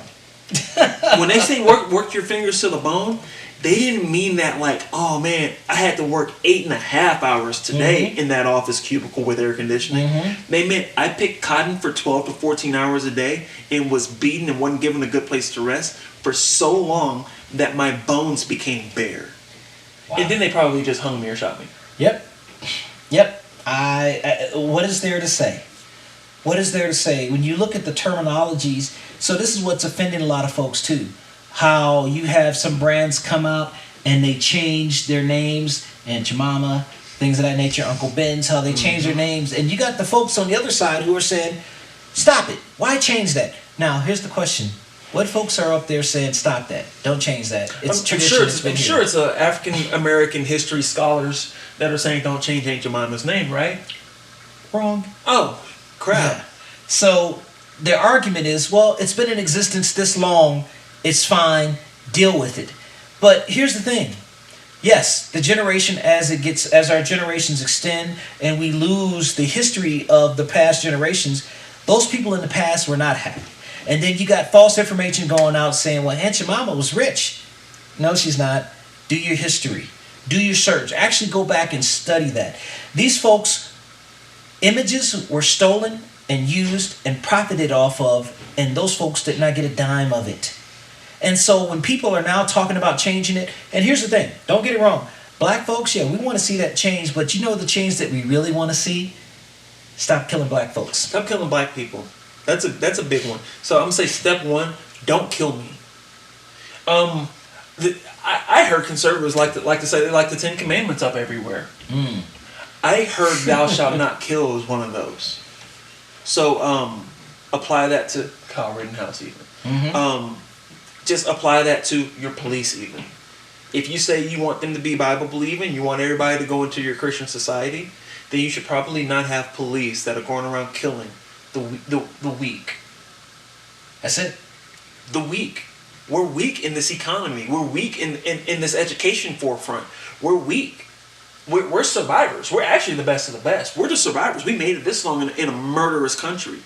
When they say work your fingers to the bone, they didn't mean that like, oh man, I had to work 8.5 hours today in that office cubicle with air conditioning. They meant I picked cotton for 12 to 14 hours a day and was beaten and wasn't given a good place to rest for so long that my bones became bare. Wow. And then they probably just hung me or shot me. Yep. I what is there to say? What is there to say? When you look at the terminologies, so this is what's offending a lot of folks too. How you have some brands come out and they change their names, Aunt Jemima, things of that nature, Uncle Ben's, how they change their names. And you got the folks on the other side who are saying, stop it. Why change that? Now, here's the question. What folks are up there saying, stop that. Don't change that. It's tradition. I'm sure it's African American history scholars that are saying don't change Aunt Jemima's name, right? Wrong. Oh, crap. Yeah. So their argument is, well, it's been in existence this long. It's fine. Deal with it. But here's the thing. Yes, the generation as our generations extend and we lose the history of the past generations, those people in the past were not happy. And then you got false information going out saying, well, Aunt Jemima was rich. No, she's not. Do your history. Do your search. Actually go back and study that. These folks, images were stolen and used and profited off of, and those folks did not get a dime of it. And so when people are now talking about changing it, and here's the thing, don't get it wrong. Black folks, yeah, we want to see that change, but you know the change that we really want to see? Stop killing black folks. Stop killing black people. That's a big one. So I'm gonna say step one: don't kill me. I heard conservatives like to say they like the 10 Commandments up everywhere. I heard "Thou shalt not kill" is one of those. So apply that to Kyle Rittenhouse even. Just apply that to your police even. If you say you want them to be Bible believing, you want everybody to go into your Christian society, then you should probably not have police that are going around killing the weak. That's it. The weak. We're weak in this economy. We're weak in this education forefront. We're weak. We're survivors. We're actually the best of the best. We're the survivors. We made it this long in a murderous country.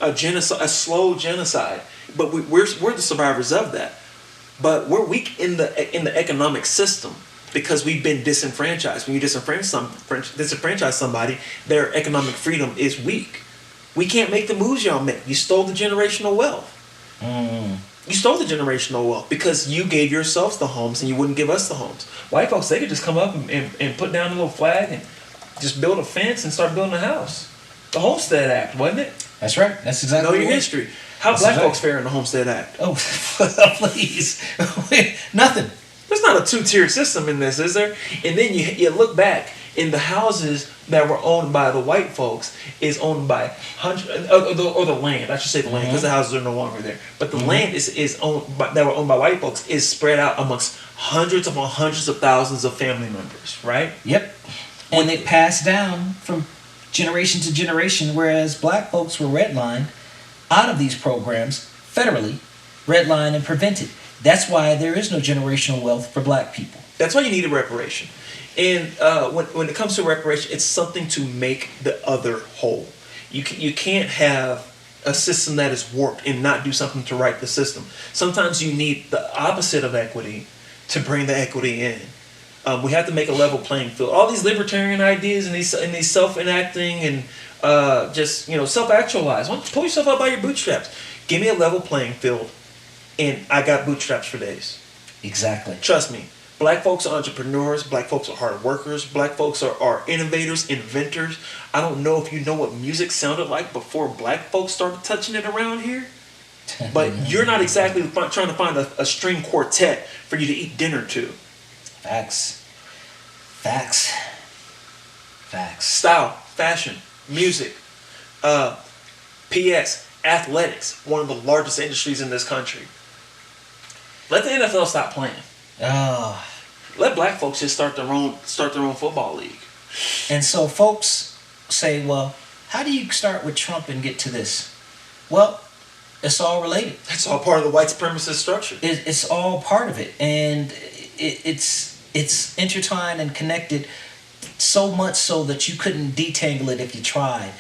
A genocide, a slow genocide. But we're the survivors of that. But we're weak in the economic system because we've been disenfranchised. When you disenfranchise somebody, their economic freedom is weak. We can't make the moves y'all make. You stole the generational wealth. You stole the generational wealth because you gave yourselves the homes and you wouldn't give us the homes. White folks, they could just come up and put down a little flag and just build a fence and start building a house. The Homestead Act, wasn't it? That's right. That's exactly Know your history. How black folks fare in the Homestead Act? Oh, please. Nothing. There's not a two-tiered system in this, is there? And then you look back, and the houses that were owned by the white folks is owned by hundreds, or the land. I should say the land, because the houses are no longer there. But the land is owned by, that were owned by white folks is spread out amongst hundreds upon hundreds of thousands of family members, right? Yep. And they passed down from generation to generation, whereas black folks were redlined out of these programs federally, redlined and prevented. That's why there is no generational wealth for black people. That's why you need a reparation. And when it comes to reparation, it's something to make the other whole. You can't have a system that is warped and not do something to right the system. Sometimes you need the opposite of equity to bring the equity in. We have to make a level playing field. All these libertarian ideas and these self-enacting and just self-actualize. Why don't you pull yourself up by your bootstraps? Give me a level playing field, and I got bootstraps for days. Exactly. Trust me. Black folks are entrepreneurs. Black folks are hard workers. Black folks are innovators, inventors. I don't know if you know what music sounded like before black folks started touching it around here. But you're not exactly trying to find a string quartet for you to eat dinner to. Facts. Style, fashion, music, PS, athletics, one of the largest industries in this country. Let the NFL stop playing. Let black folks just start their own football league. And so folks say, well, how do you start with Trump and get to this? Well, it's all related. It's all part of the white supremacist structure. It's all part of it. And it's intertwined and connected so much so that you couldn't detangle it if you tried.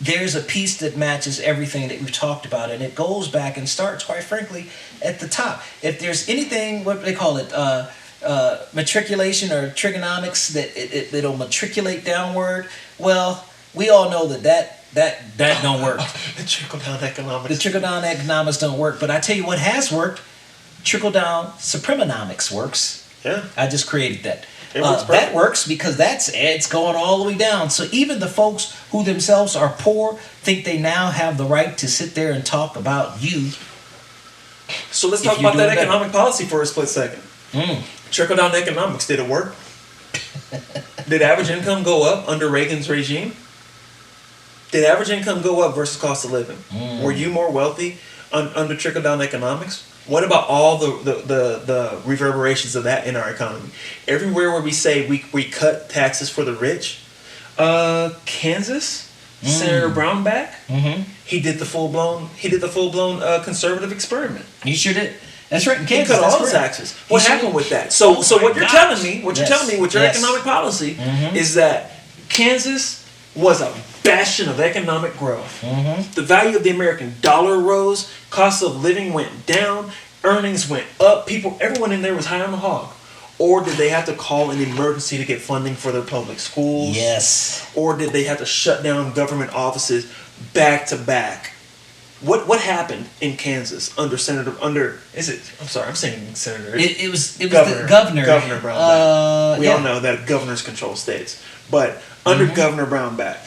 There's a piece that matches everything that we've talked about, and it goes back and starts, quite frankly, at the top. If there's anything, what they call it, matriculation or trigonomics, that it'll matriculate downward, well, we all know that don't work. The trickle-down economics. The trickle-down economics don't work. But I tell you what has worked, trickle-down supremanomics works. Yeah. I just created that. It works that works because it's going all the way down. So even the folks who themselves are poor think they now have the right to sit there and talk about you. So let's talk about that economic policy for a split second. Trickle-down economics, did it work? Did average income go up under Reagan's regime? Did average income go up versus cost of living? Were you more wealthy under trickle-down economics? What about all the reverberations of that in our economy? Everywhere where we say we cut taxes for the rich, Kansas, Senator Brownback, he did the full blown conservative experiment. He sure did. That's right. In Kansas, he cut all the taxes. What happened with that? So what you're telling me with your economic policy is that Kansas was a bastion of economic growth. The value of the American dollar rose, cost of living went down, earnings went up, everyone in there was high on the hog. Or did they have to call an emergency to get funding for their public schools? Yes. Or did they have to shut down government offices back to back? What happened in Kansas under Senator I'm saying Senator. It was the governor. Governor Brownback. We all know that governors control states. But under Governor Brownback,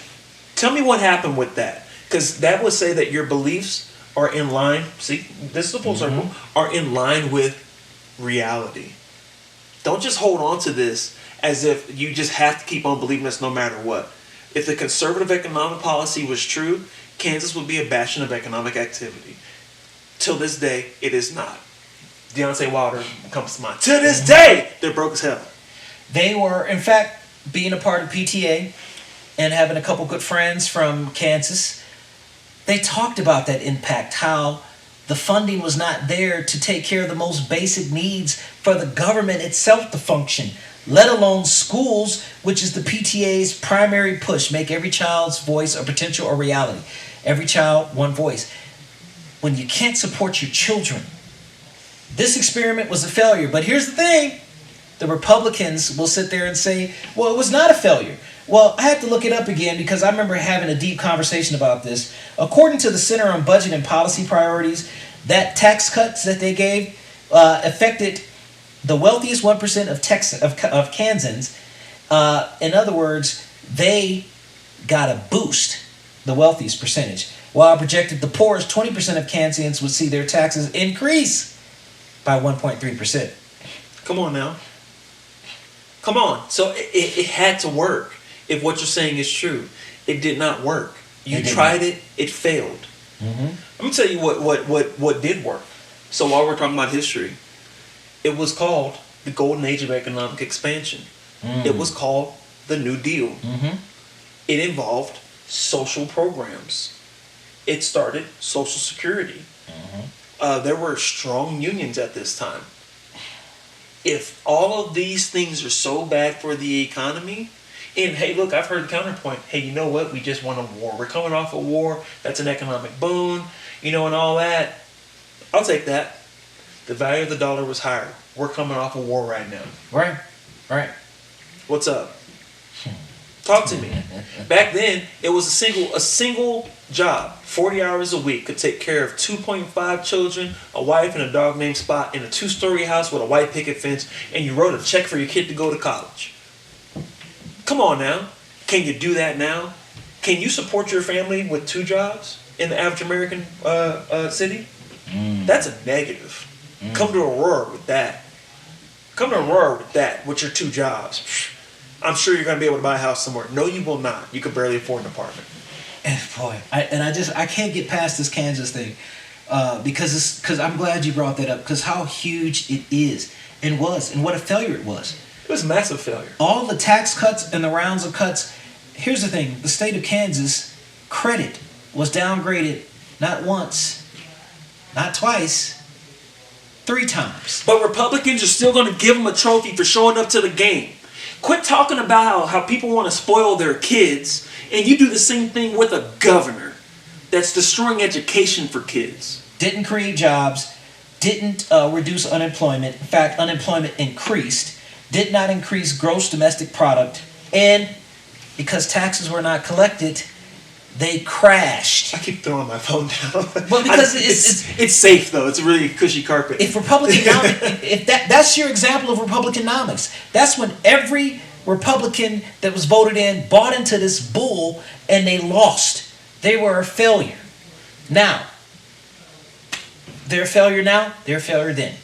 tell me what happened with that. Because that would say that your beliefs are in line, see, this is a full circle, are in line with reality. Don't just hold on to this as if you just have to keep on believing this no matter what. If the conservative economic policy was true, Kansas would be a bastion of economic activity. Till this day, it is not. Deontay Wilder comes to mind. To this day, they're broke as hell. They were, in fact, being a part of PTA and having a couple good friends from Kansas, they talked about that impact, how the funding was not there to take care of the most basic needs for the government itself to function, let alone schools, which is the PTA's primary push, make every child's voice a potential or reality. Every child, one voice. When you can't support your children, this experiment was a failure. But here's the thing. The Republicans will sit there and say, well, it was not a failure. Well, I had to look it up again because I remember having a deep conversation about this. According to the Center on Budget and Policy Priorities, that tax cuts that they gave affected the wealthiest 1% of Kansans. In other words, they got a boost, the wealthiest percentage, while projected the poorest 20% of Kansans would see their taxes increase by 1.3%. Come on now. Come on. So it had to work. If what you're saying is true, it did not work. You tried it, it failed. Mm-hmm. Let me tell you what did work. So while we're talking about history, it was called the Golden Age of Economic Expansion. Mm. It was called the New Deal. Mm-hmm. It involved social programs. It started Social Security. Mm-hmm. There were strong unions at this time. If all of these things are so bad for the economy, and hey, look, I've heard the counterpoint. Hey, you know what? We just won a war. We're coming off a war. That's an economic boon, and all that. I'll take that. The value of the dollar was higher. We're coming off a war right now. Right. What's up? Talk to me. Back then, it was a single job, 40 hours a week, could take care of 2.5 children, a wife, and a dog named Spot in a 2-story house with a white picket fence, and you wrote a check for your kid to go to college. Come on now. Can you do that now? Can you support your family with 2 jobs in the average American city? That's a negative. Come to Aurora with that. With your 2 jobs. I'm sure you're going to be able to buy a house somewhere. No, you will not. You could barely afford an apartment. And boy, I can't get past this Kansas thing because I'm glad you brought that up, because how huge it is and was, and what a failure it was. It was a massive failure. All the tax cuts and the rounds of cuts. Here's the thing: the state of Kansas credit was downgraded not once, not twice, 3 times. But Republicans are still going to give them a trophy for showing up to the game. Quit talking about how people want to spoil their kids, and you do the same thing with a governor that's destroying education for kids. Didn't create jobs, didn't reduce unemployment. In fact, unemployment increased. Did not increase gross domestic product. And because taxes were not collected, they crashed. I keep throwing my phone down. Well, because it's safe though. It's a really cushy carpet. If that's your example of Republicanomics, that's when every Republican that was voted in bought into this bull and they lost. They were a failure. Now, they're a failure now. They're a failure then.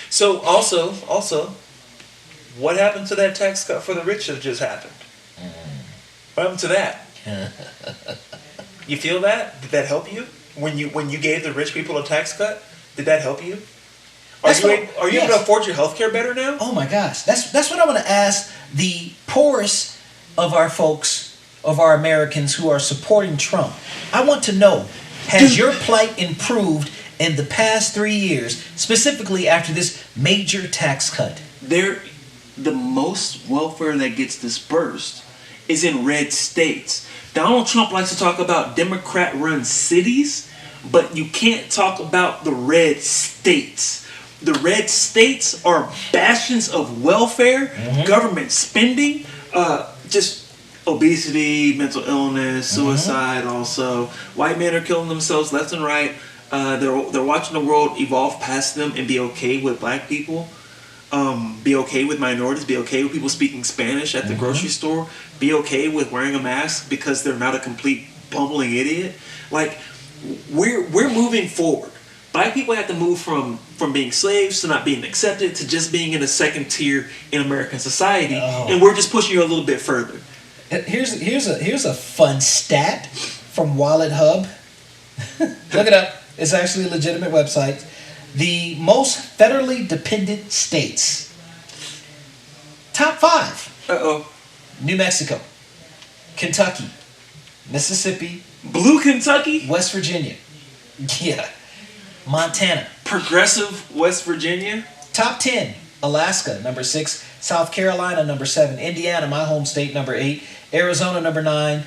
So also, what happened to that tax cut for the rich that just happened? What happened to that? You feel that? Did that help you? When you gave the rich people a tax cut, did that help you? Are you able to afford your health care better now? Oh my gosh. That's what I want to ask the poorest of our folks, of our Americans who are supporting Trump. I want to know, has your plight improved in the past 3 years, specifically after this major tax cut? The most welfare that gets dispersed is in red states. Donald Trump likes to talk about Democrat-run cities, but you can't talk about the red states. The red states are bastions of welfare, government spending, just obesity, mental illness, suicide also. White men are killing themselves left and right. They're watching the world evolve past them and be okay with black people. Be okay with minorities, be okay with people speaking Spanish at the grocery store, be okay with wearing a mask because they're not a complete bumbling idiot. Like, we're moving forward. Black people have to move from being slaves to not being accepted to just being in a second tier in American society, and we're just pushing you a little bit further. Here's a fun stat from Wallet Hub. Look it up. It's actually a legitimate website. The most federally dependent states. Top 5. New Mexico, Kentucky, Mississippi, Blue Kentucky, West Virginia. Yeah. Montana. Progressive West Virginia. Top 10. Alaska, number 6. South Carolina, number 7. Indiana, my home state, number 8. Arizona, number 9.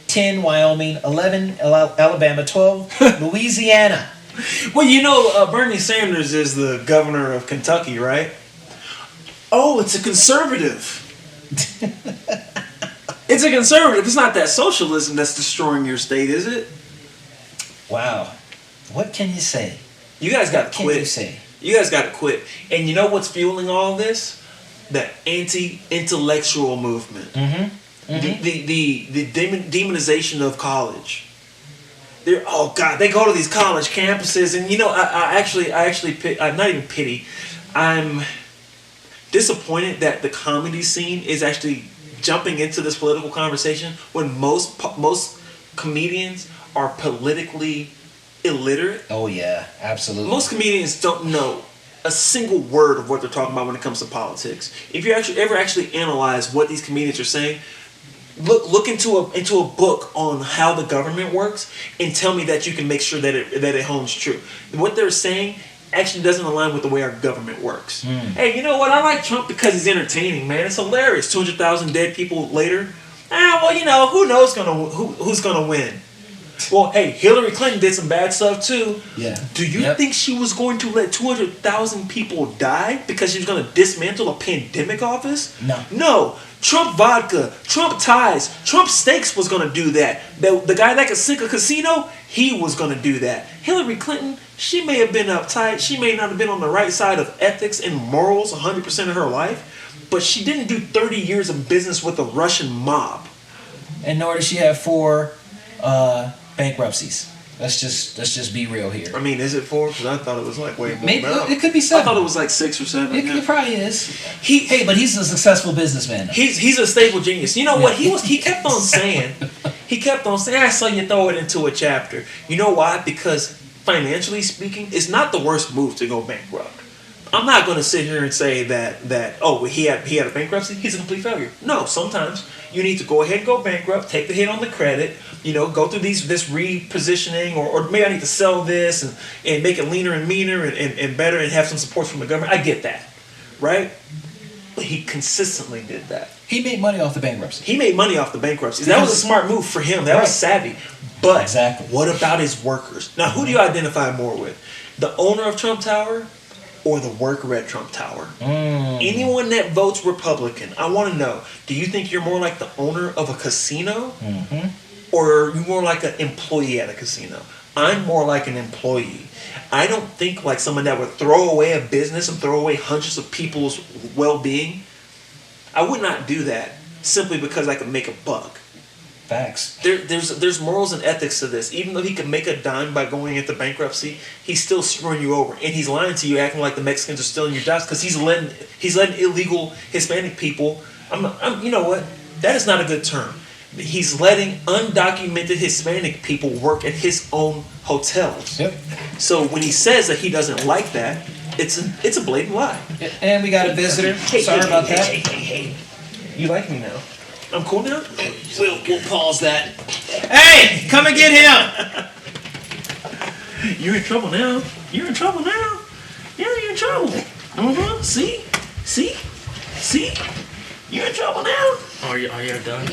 10, Wyoming. 11, Alabama. 12, Louisiana. Well, Bernie Sanders is the governor of Kentucky, right? Oh, it's a conservative. It's a conservative. It's not that socialism that's destroying your state, is it? Wow. What can you say? You guys got to What quit. can you say? You guys got to quit. And you know what's fueling all this? The anti-intellectual movement. The demonization of college. They go to these college campuses, and I actually not even pity. I'm disappointed that the comedy scene is actually jumping into this political conversation when most comedians are politically illiterate. Oh yeah, absolutely. Most comedians don't know a single word of what they're talking about when it comes to politics. If you ever analyze what these comedians are saying, look into a book on how the government works and tell me that you can make sure that it holds true. What they're saying actually doesn't align with the way our government works. Hey, you know what? I like Trump because he's entertaining, man. It's hilarious. 200,000 dead people later. Who knows who's gonna win? Well, hey, Hillary Clinton did some bad stuff too. Yeah. Do you think she was going to let 200,000 people die because she was going to dismantle a pandemic office? No. No. Trump vodka, Trump ties, Trump steaks was going to do that. The guy that could sink a casino, he was going to do that. Hillary Clinton, she may have been uptight. She may not have been on the right side of ethics and morals 100% of her life, but she didn't do 30 years of business with the Russian mob. And nor did she have 4 bankruptcies. Let's just be real here. I mean, is it 4? Because I thought it was like way more. Maybe it could be 7. I thought it was like 6 or 7. It probably is. But he's a successful businessman. He's a stable genius. You know what? He kept on saying. I saw you throw it into a chapter. You know why? Because financially speaking, it's not the worst move to go bankrupt. I'm not going to sit here and say that he had a bankruptcy. He's a complete failure. No, sometimes you need to go ahead and go bankrupt, take the hit on the credit, go through this repositioning, or maybe I need to sell this and make it leaner and meaner and better and have some support from the government. I get that, right? But he consistently did that. He made money off the bankruptcy. That was a smart move for him. That was savvy. But exactly. What about his workers? Now, who do you identify more with? The owner of Trump Tower or the worker at Trump Tower? Anyone that votes Republican, I want to know, do you think you're more like the owner of a casino? Or are you more like an employee at a casino? I'm more like an employee. I don't think like someone that would throw away a business and throw away hundreds of people's well-being. I would not do that simply because I could make a buck. Facts. There's morals and ethics to this. Even though he could make a dime by going into bankruptcy, he's still screwing you over, and he's lying to you, acting like the Mexicans are stealing your jobs because he's letting illegal Hispanic people. You know what? That is not a good term. He's letting undocumented Hispanic people work at his own hotels. Yep. So when he says that he doesn't like that, it's a blatant lie. And we got a visitor. Sorry about that. Hey. You like me now? I'm cool now? We'll pause that. Hey, come and get him! You're in trouble now. Yeah, you're in trouble. See? You're in trouble now. Are you done?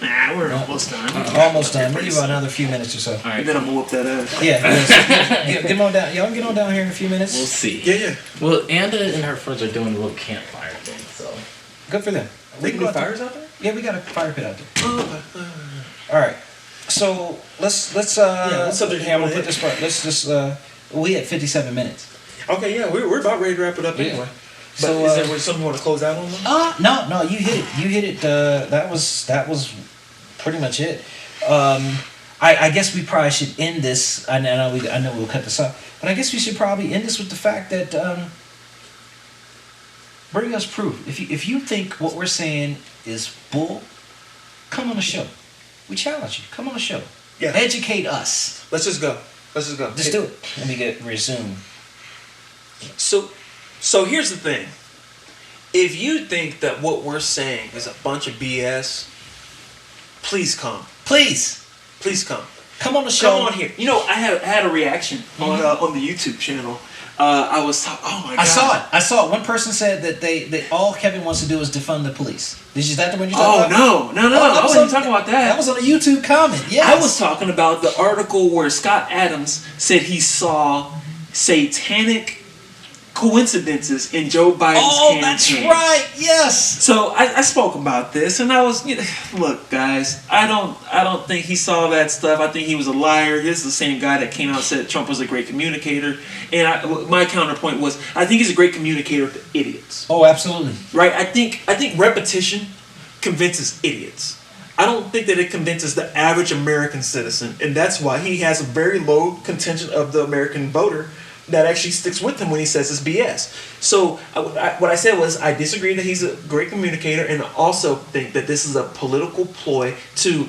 Nah, we're almost done. Almost done. We'll give about another few minutes or so. All right. And then I'm gonna whoop that ass. Yeah. Get on down. Y'all get on down here in a few minutes. We'll see. Yeah. Well, Anda and her friends are doing a little campfire thing, so. Good for them. They can do fires out there? Yeah, we got a fire pit out there. All right. So let's what subject I'm gonna you put this part. Let's just we had 57 minutes. Okay, yeah, we're about ready to wrap it up anyway. But So, is there something you want to close out on? No, you hit it. You hit it. That was pretty much it. I guess we probably should end this. I know we'll cut this off, but I guess we should probably end this with the fact that bring us proof. If you think what we're saying is bull, come on the show. We challenge you. Come on the show. Yeah. Educate us. Let's just go. Just do it. Let me resume. So here's the thing. If you think that what we're saying is a bunch of BS, please come. Please come. Come on the show. Come on here. I had a reaction on the YouTube channel. I was oh my god. I saw it. One person said that they all Kevin wants to do is defund the police. Is that the one you're talking about? No. I wasn't talking about that. That was on a YouTube comment. Yes. I was talking about the article where Scott Adams said he saw satanic coincidences in Joe Biden's campaign. that's right. Yes. So I spoke about this, and I was, look, guys, I don't think he saw that stuff. I think he was a liar. This is the same guy that came out and said Trump was a great communicator. And my counterpoint was, I think he's a great communicator to idiots. Oh, absolutely. Right? I think repetition convinces idiots. I don't think that it convinces the average American citizen, and that's why he has a very low contingent of the American voter that actually sticks with him when he says it's BS. So what I said was I disagree that he's a great communicator, and I also think that this is a political ploy to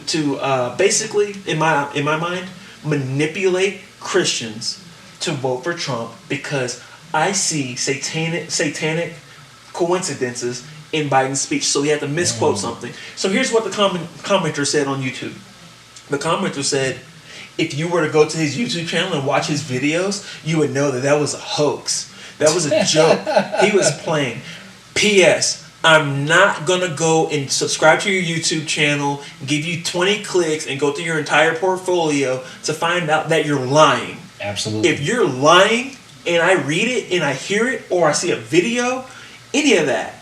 basically, in my mind, manipulate Christians to vote for Trump, because I see satanic coincidences in Biden's speech. So he had to misquote something. So here's what the commenter said on YouTube. The commenter said, if you were to go to his YouTube channel and watch his videos, you would know that was a hoax. That was a joke. He was playing. P.S. I'm not going to go and subscribe to your YouTube channel, give you 20 clicks, and go through your entire portfolio to find out that you're lying. Absolutely. If you're lying and I read it and I hear it or I see a video, any of that,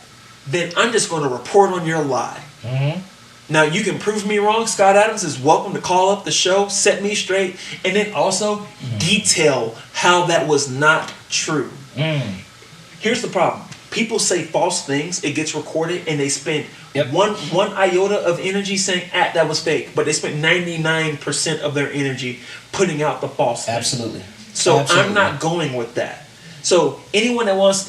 then I'm just going to report on your lie. Mm-hmm. Now, you can prove me wrong. Scott Adams is welcome to call up the show, set me straight, and then also detail how that was not true. Here's the problem. People say false things, it gets recorded, and they spend one iota of energy saying, that was fake, but they spent 99% of their energy putting out the false thing. Absolutely. So Absolutely. I'm not going with that. So anyone that wants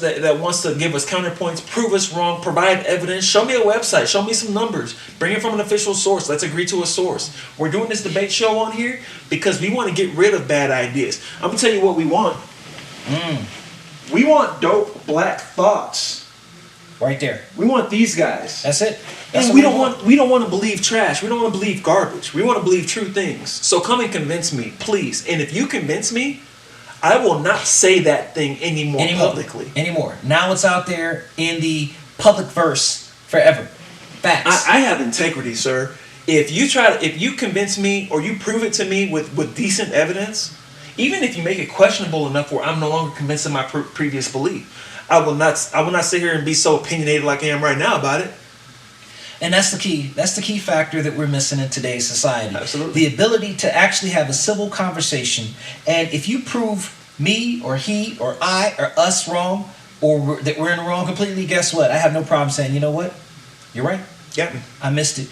to give us counterpoints, prove us wrong, provide evidence, show me a website, show me some numbers, bring it from an official source. Let's agree to a source. We're doing this debate show on here because we want to get rid of bad ideas. I'm gonna tell you what we want. We want dope black thoughts. Right there. We want these guys. That's it. That's And what we don't want to believe trash. We don't want to believe garbage. We want to believe true things. So come and convince me, please. And if you convince me, I will not say that thing anymore publicly. Anymore. Now it's out there in the public verse forever. Facts. I have integrity, sir. If you convince me or you prove it to me with decent evidence, even if you make it questionable enough where I'm no longer convinced of my previous belief, I will not sit here and be so opinionated like I am right now about it. And that's the key. That's the key factor that we're missing in today's society. Absolutely. The ability to actually have a civil conversation. And if you prove me or he or I or us wrong, or that we're in the wrong completely, guess what? I have no problem saying, you know what? You're right. Yeah. I missed it.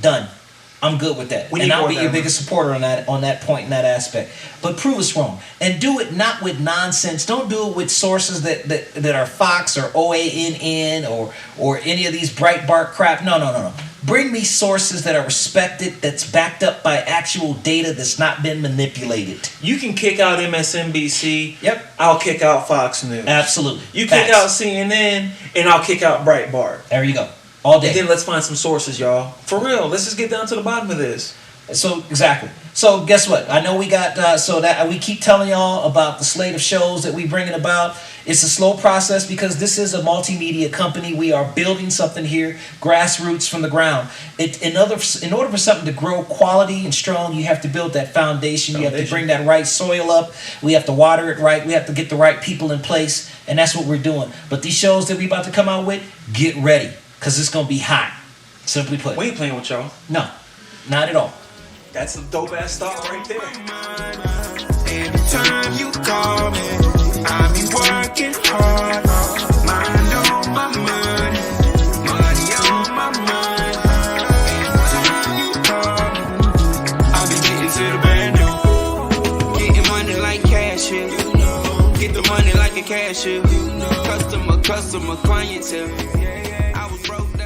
Done. I'm good with that. And I'll be your biggest supporter on that point, in that aspect. But prove us wrong. And do it not with nonsense. Don't do it with sources that are Fox or OANN or any of these Breitbart crap. No. Bring me sources that are respected, that's backed up by actual data that's not been manipulated. You can kick out MSNBC. Yep. I'll kick out Fox News. Absolutely. You kick out CNN, and I'll kick out Breitbart. There you go. All day. And then let's find some sources, y'all. For real, let's just get down to the bottom of this. So exactly. So guess what? I know we got so that we keep telling y'all about the slate of shows that we bringing about. It's a slow process because this is a multimedia company. We are building something here, grassroots from the ground. In order for something to grow quality and strong, you have to build that foundation. You have to bring that right soil up. We have to water it right. We have to get the right people in place, and that's what we're doing. But these shows that we about to come out with, get ready, because it's gonna be hot. Simply put. We ain't playing with y'all. No, not at all. That's a dope ass thought right there. Every time you call me, I be working hard. Mind on my money, money on my mind. Every time you call me, I be getting to the band. Getting money like cashier. Get the money like a cashier. Customer, clientele. I was broke.